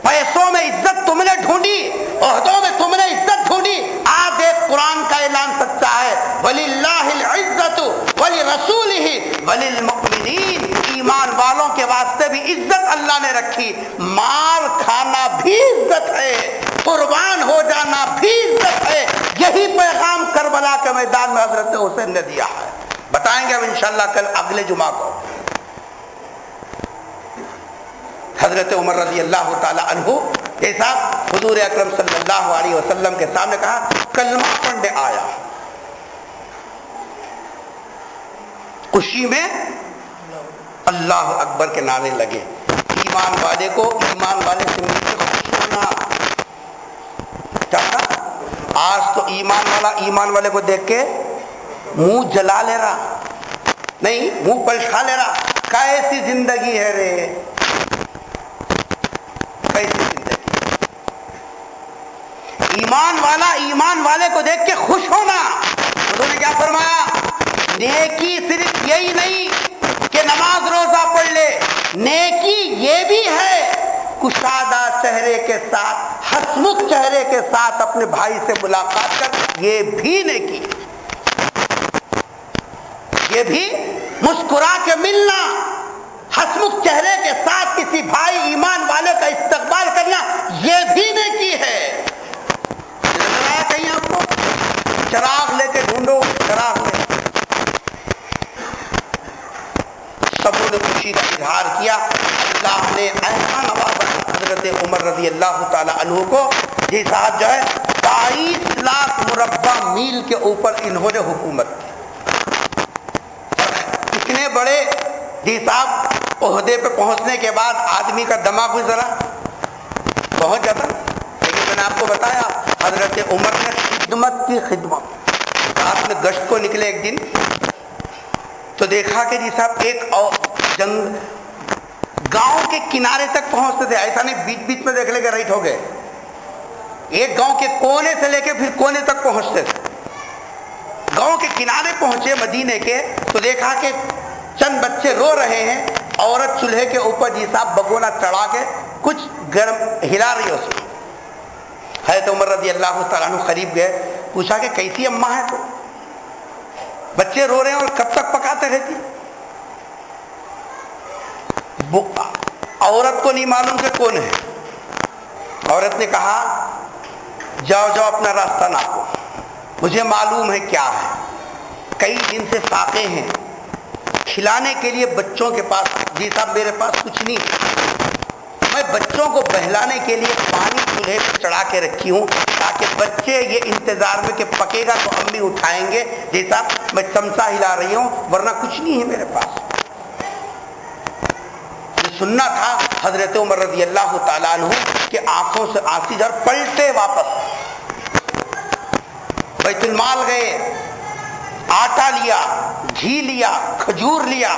[SPEAKER 2] پیسوں میں عزت تم نے ڈھونڈی، عہدوں میں تم نے عزت ڈھونڈی، آج ایک قرآن کا اعلان سچا ہے وَلِلَّهِ الْعِزَّةُ وَلِرَسُولِهِ وَلِلْمُؤْمِنِينَ، ایمان والوں کے واسطے بھی عزت اللہ نے رکھی، مار کھانا بھی عزت ہے، قربان ہو جانا بھی عزت ہے۔ یہی پیغام کربلا کے میدان میں حضرت حسین نے دیا ہے، بتائیں گے اب انشاءاللہ کل اگلے جمعہ کو۔ حضرت عمر رضی اللہ تعالی عنہ جیسا حضور اکرم صلی اللہ علیہ وسلم کے سامنے کہا کلمہ پڑھنے آیا، خوشی میں اللہ اکبر کے نعرے لگے، ایمان والے کو ایمان والے سے مل کے خوش ہونا چاہتا۔ آج تو ایمان والا ایمان والے کو دیکھ کے منہ جلا لے رہا، نہیں منہ پلٹا لے رہا، کیسی زندگی ہے رے، کیسی زندگی۔ ایمان والا ایمان والے کو دیکھ کے خوش ہونا۔ انہوں نے کیا فرمایا؟ نیکی صرف یہی نہیں کہ نماز روزہ پڑھ لے، نیکی یہ بھی ہے کشادہ چہرے کے ساتھ، ہسمکھ چہرے کے ساتھ اپنے بھائی سے ملاقات کر، یہ بھی نیکی، یہ بھی مسکرا کے ملنا، ہسمکھ چہرے کے ساتھ کسی بھائی ایمان والے کا استقبال کرنا، یہ بھی نیکی ہے۔ نظر آیا کہیں آپ کو؟ چراغ لے کے ڈھونڈو، چراغ لے، سبوں نے خوشی کا اظہار کیا۔ اللہ نے ایسا نوازا حضرت عمر رضی اللہ تعالی عنہ کو، جی صاحب جو ہے 22 لاکھ مربع میل کے اوپر انہوں نے حکومت کی۔ اتنے بڑے جی صاحب عہدے پہ پہنچنے کے بعد آدمی کا دماغ بھی ذرا پہنچ جاتا، لیکن میں نے آپ کو بتایا حضرت عمر نے خدمت کی خدمت۔ رات میں گشت کو نکلے ایک دن تو دیکھا کہ جی صاحب ایک گاؤں کے کنارے تک پہنچتے تھے، ایسا نہیں بیچ بیچ میں دیکھ لے کے رائٹ ہو گئے، ایک گاؤں کے کونے سے لے کے پھر کونے تک پہنچتے تھے۔ گاؤں کے کنارے پہنچے مدینے کے تو دیکھا کہ چند بچے رو رہے ہیں، عورت چولہے کے اوپر جی صاحب بگونا چڑھا کے کچھ گرم ہلا رہی ہے اس میں۔ حضرت عمر رضی اللہ تعالیٰ عنہ قریب گئے، پوچھا کہ کیسی اماں ہے تو؟ بچے رو رہے ہیں اور کب تک پکاتے رہتی؟ عورت کو نہیں معلوم کہ کون ہے۔ عورت نے کہا جاؤ جاؤ اپنا راستہ ناپو، مجھے معلوم ہے کیا ہے، کئی دن سے فاقے ہیں، کھلانے کے لیے بچوں کے پاس جی صاحب میرے پاس کچھ نہیں ہے، میں بچوں کو بہلانے کے لیے پانی چولہے پہ چڑھا کے رکھی ہوں تاکہ بچے یہ انتظار میں کہ پکے گا تو امی اٹھائیں گے، جی صاحب میں چمچہ ہلا رہی ہوں ورنہ کچھ نہیں ہے میرے پاس۔ سننا تھا حضرت عمر رضی اللہ تعالیٰ عنہ کہ آنکھوں سے آنسی جھر پلٹے واپس بیت المال گئے، آٹا لیا، گھی لیا، کھجور لیا،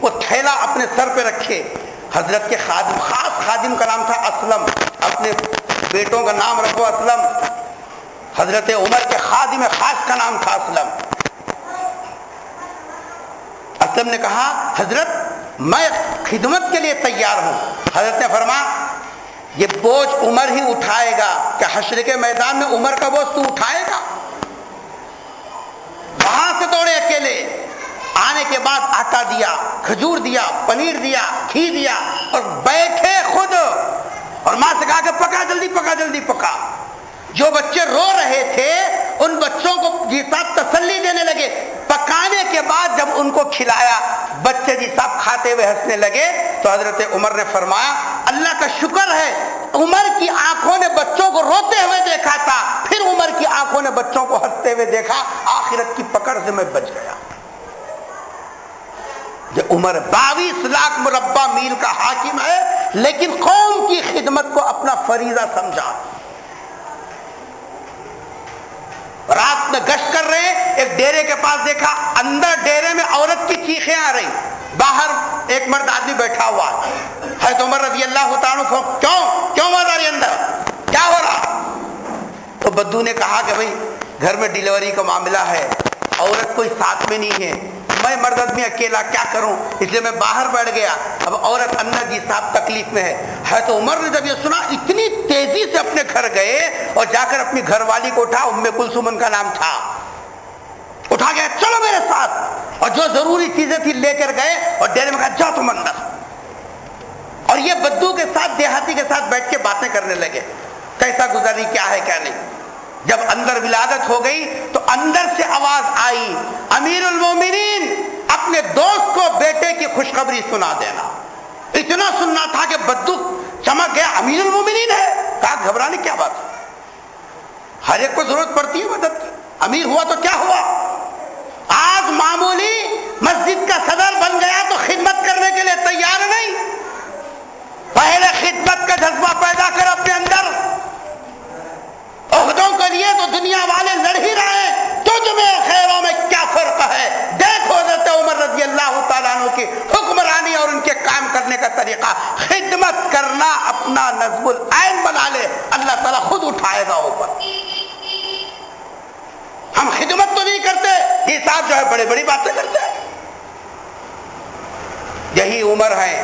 [SPEAKER 2] وہ تھیلا اپنے سر پہ رکھے۔ حضرت کے خادم، خاص خادم کا نام تھا اسلم، اپنے بیٹوں کا نام رکھو اسلم، حضرت عمر کے خادم خاص کا نام تھا اسلم۔ اسلم نے کہا حضرت میں خدمت کے لیے تیار ہوں۔ حضرت نے فرمایا یہ بوجھ عمر ہی اٹھائے گا، کہ حشر کے میدان میں عمر کا بوجھ تو اٹھائے گا؟ وہاں سے دوڑے اکیلے، آنے کے بعد آٹا دیا، کھجور دیا، پنیر دیا، گھی دیا، اور بیٹھے خود، اور ماں سے کہا کہ پکا جلدی پکا جلدی پکا۔ جو بچے رو رہے تھے ان بچوں کو جی صاحب تسلی دینے لگے۔ پکانے کے بعد جب ان کو کھلایا، بچے جی صاحب کھاتے ہوئے ہنسنے لگے، تو حضرت عمر نے فرمایا اللہ کا شکر ہے عمر کی آنکھوں نے بچوں کو روتے ہوئے دیکھا تھا، پھر عمر کی آنکھوں نے بچوں کو ہنستے ہوئے دیکھا، آخرت کی پکڑ سے میں بچ گیا۔ جو عمر 22 لاکھ مربع میل کا حاکم ہے، لیکن قوم کی خدمت کو اپنا فریضہ سمجھا۔ رات میں گشت کر رہے، ایک ڈیرے کے پاس دیکھا، اندر ڈیرے میں عورت کی چیخیں آ رہی، باہر ایک مرد آدمی بیٹھا ہوا ہے۔ حضرت عمر رضی اللہ تعالیٰ عنہ کیوں آواز آ رہی اندر، کیا ہو رہا؟ تو بدو نے کہا کہ بھائی گھر میں ڈیلیوری کا معاملہ ہے، عورت کوئی ساتھ میں نہیں ہے، میں مرد آدمی اکیلا کیا کروں، اس لیے میں باہر بیٹھ گیا، اب عورت اندر جی صاحب تکلیف میں ہے۔ حضرت عمر نے جب یہ سنا اتنی تیزی سے اپنے گھر گئے اور جا کر اپنی گھر والی کو اٹھا، ام کلثوم ان کا نام تھا، اٹھا گیا چلو میرے ساتھ، اور جو ضروری چیزیں تھی لے کر گئے، اور ڈیرے میں کہا جاؤ تم اندر۔ اور یہ بدو کے ساتھ دیہاتی کے ساتھ بیٹھ کے باتیں کرنے لگے، کیسا گزاری، کیا ہے کیا نہیں۔ جب اندر ولادت ہو گئی تو اندر سے آواز آئی امیر المومنین اپنے دوست کو بیٹے کی خوشخبری سنا دینا۔ اتنا سننا تھا کہ بدو چمک گیا، امیر المومنین ہے، کہا گھبرانے کیا بات ہے، ہر ایک کو ضرورت پڑتی ہے مدد کی، امیر ہوا تو کیا ہوا، آج معمولی مسجد کا صدر بن گیا تو خدمت کرنے کے لیے تیار نہیں، پہلے خدمت کا جذبہ پیدا کر اپنے اندر۔ عہدوں کے لیے تو دنیا والے لڑ ہی رہے ہیں، تجھ میں خیروں میں کیا فرق ہے؟ دیکھو حضرت عمر رضی اللہ تعالیٰ عنہ کی حکمرانی اور ان کے کام کرنے کا طریقہ، خدمت کرنا اپنا نظم العین بنا لے، اللہ تعالیٰ خود اٹھائے گا اوپر۔ ہم خدمت تو نہیں کرتے، یہ صاحب جو ہے بڑی بڑی باتیں کرتے ہیں۔ یہی عمر ہے،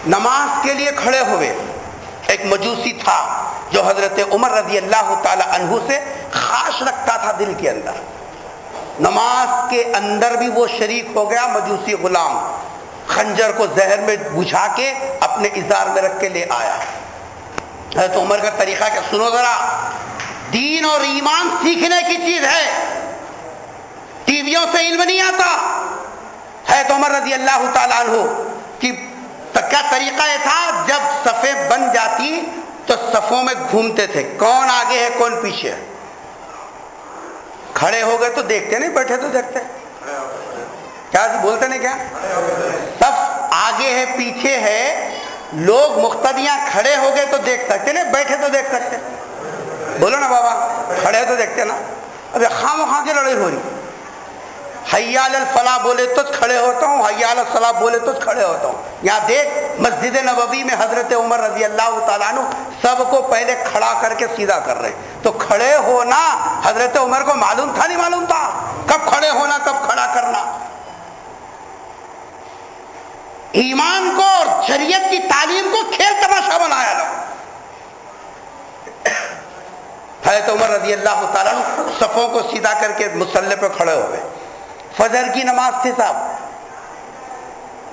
[SPEAKER 2] نماز کے لیے کھڑے ہوئے، ایک مجوسی تھا جو حضرت عمر رضی اللہ تعالی عنہ سے خاص رکھتا تھا دل کے اندر، نماز کے اندر بھی وہ شریک ہو گیا، مجوسی غلام خنجر کو زہر میں بجھا کے اپنے ازار میں رکھ کے لے آیا۔ حضرت عمر کا طریقہ کہ سنو ذرا، دین اور ایمان سیکھنے کی چیز ہے، ٹی ویوں سے علم نہیں آتا۔ حضرت عمر رضی اللہ تعالی عنہ کی کیا طریقہ یہ تھا، جب صفیں بن جاتی تو صفوں میں گھومتے تھے، کون آگے ہے کون پیچھے ہے، کھڑے ہو گئے تو دیکھتے نہیں، بیٹھے تو دیکھتے، کیا بولتے نہیں، کیا صف آگے ہے پیچھے ہے، لوگ مقتدیاں کھڑے ہو گئے تو دیکھ سکتے نہیں، بیٹھے تو دیکھ سکتے، بولو نا بابا، کھڑے تو دیکھتے نا، ابھی خام خواہ کی لڑائی ہو رہی، حی علی الفلاح بولے تو کھڑے ہوتا ہوں، حی علی الصلاح بولے تو کھڑے ہوتا ہوں۔ یہاں دیکھ مسجد نبوی میں حضرت عمر رضی اللہ تعالیٰ عنہ سب کو پہلے کھڑا کر کے سیدھا کر رہے، تو کھڑے ہونا حضرت عمر کو معلوم تھا نہیں معلوم تھا، کب کھڑے ہونا کب کھڑا کرنا۔ ایمان کو اور شریعت کی تعلیم کو کھیل تماشا بنایا لو۔ حضرت عمر رضی اللہ تعالیٰ عنہ صفوں کو سیدھا کر کے مصلی پہ کھڑے ہوئے، فجر کی نماز تھی صاحب،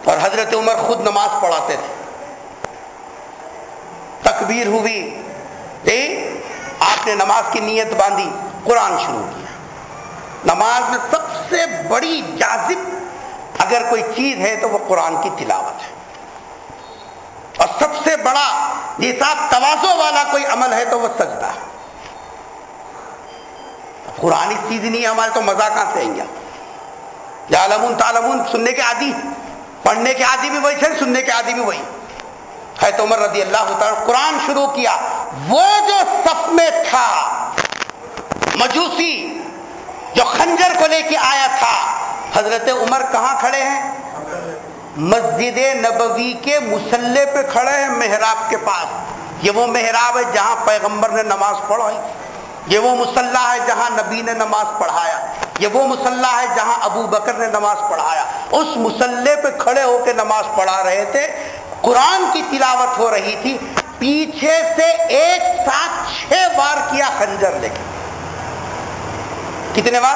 [SPEAKER 2] اور حضرت عمر خود نماز پڑھاتے تھے، تکبیر ہوئی، آپ نے نماز کی نیت باندھی، قرآن شروع کیا۔ نماز میں سب سے بڑی جاذب اگر کوئی چیز ہے تو وہ قرآن کی تلاوت ہے، اور سب سے بڑا صاحب تواضع والا کوئی عمل ہے تو وہ سجدہ ہے۔ قرآن اس چیز نہیں ہے ہمارے، تو مزہ کہاں سے آئیں گے؟ یعلمون تعلمون سننے کے عادی، پڑھنے کے عادی بھی وہی تھے، سننے کے عادی بھی وہی۔ حضرت عمر رضی اللہ تعالیٰ قرآن شروع کیا، وہ جو صف میں تھا مجوسی جو خنجر کو لے کے آیا تھا، حضرت عمر کہاں کھڑے ہیں؟ مسجد نبوی کے مصلی پہ کھڑے ہیں، محراب کے پاس۔ یہ وہ محراب ہے جہاں پیغمبر نے نماز پڑھائی، یہ وہ مصلی ہے جہاں نبی نے نماز پڑھایا، یہ وہ مصلی ہے جہاں ابو بکر نے نماز پڑھایا۔ اس مصلی پہ کھڑے ہو کے نماز پڑھا رہے تھے، قرآن کی تلاوت ہو رہی تھی، پیچھے سے ایک ساتھ 6 بار کیا خنجر لے کے۔ کتنے بار؟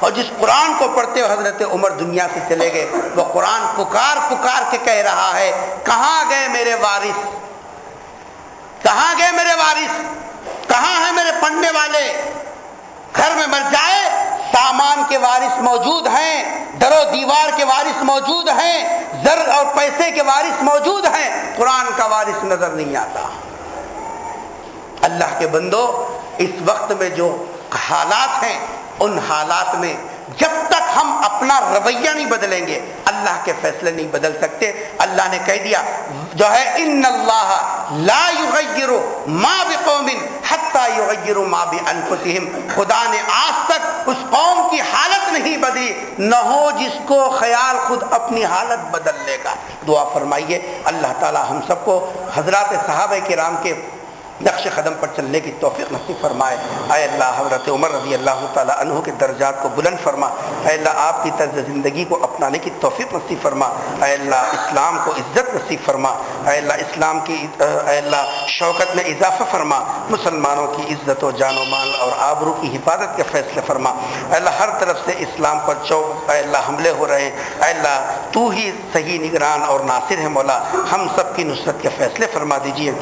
[SPEAKER 2] اور جس قرآن کو پڑھتے ہوئے حضرت عمر دنیا سے چلے گئے، وہ قرآن پکار پکار کے کہہ رہا ہے کہاں گئے میرے وارث، کہاں گئے میرے وارث، کہاں ہیں میرے پڑھنے والے؟ گھر میں مر جائے سامان کے وارث موجود ہیں، در و دیوار کے وارث موجود ہیں، زر اور پیسے کے وارث موجود ہیں، قرآن کا وارث نظر نہیں آتا۔ اللہ کے بندو، اس وقت میں جو حالات ہیں ان حالات میں جب تک ہم اپنا رویہ نہیں بدلیں گے اللہ کے فیصلے نہیں بدل سکتے۔ اللہ نے کہہ دیا جو ہے ان اللہ لا یغیر ما بقوم حتی یغیروا ما بانفسہم، خدا نے آج تک اس قوم کی حالت نہیں بدلی نہ ہو جس کو خیال خود اپنی حالت بدل لے گا۔ دعا فرمائیے اللہ تعالی ہم سب کو حضرات صحابہ کرام کے نقش قدم پر چلنے کی توفیق نصیب فرمائے۔ اے اللہ حضرت عمر رضی اللہ تعالی عنہ کے درجات کو بلند فرما، اے اللہ آپ کی طرز زندگی کو اپنانے کی توفیق نصیب فرما، اے اللہ اسلام کو عزت نصیب فرما، اے اللہ اسلام کی اے اللہ شوکت میں اضافہ فرما، مسلمانوں کی عزت و جان و مال اور آبرو کی حفاظت کے فیصلے فرما۔ اے اللہ ہر طرف سے اسلام پر اے اللہ حملے ہو رہے ہیں، اے اللہ تو ہی صحیح نگران اور ناصر ہے مولا، ہم سب کی نصرت کے فیصلے فرما دیجیے،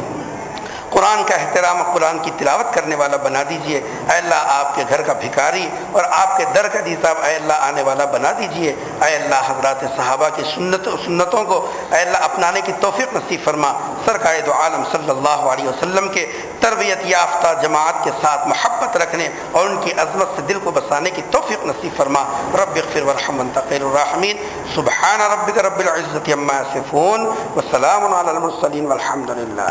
[SPEAKER 2] قرآن کا احترام اور قرآن کی تلاوت کرنے والا بنا دیجئے، اے اللہ آپ کے گھر کا بھکاری اور آپ کے در کا دیتا اے اللہ آنے والا بنا دیجئے، اے اللہ حضرات صحابہ کی سنتوں کو اے اللہ اپنانے کی توفیق نصیب فرما، سرکار دو عالم صلی اللہ علیہ وسلم کے تربیت یافتہ جماعت کے ساتھ محبت رکھنے اور ان کی عظمت سے دل کو بسانے کی توفیق نصیب فرما۔ رب اغفر وارحم وانت خیر الراحمین، سبحان ربک رب العزة عما یصفون وسلام علی المرسلین والحمد للہ۔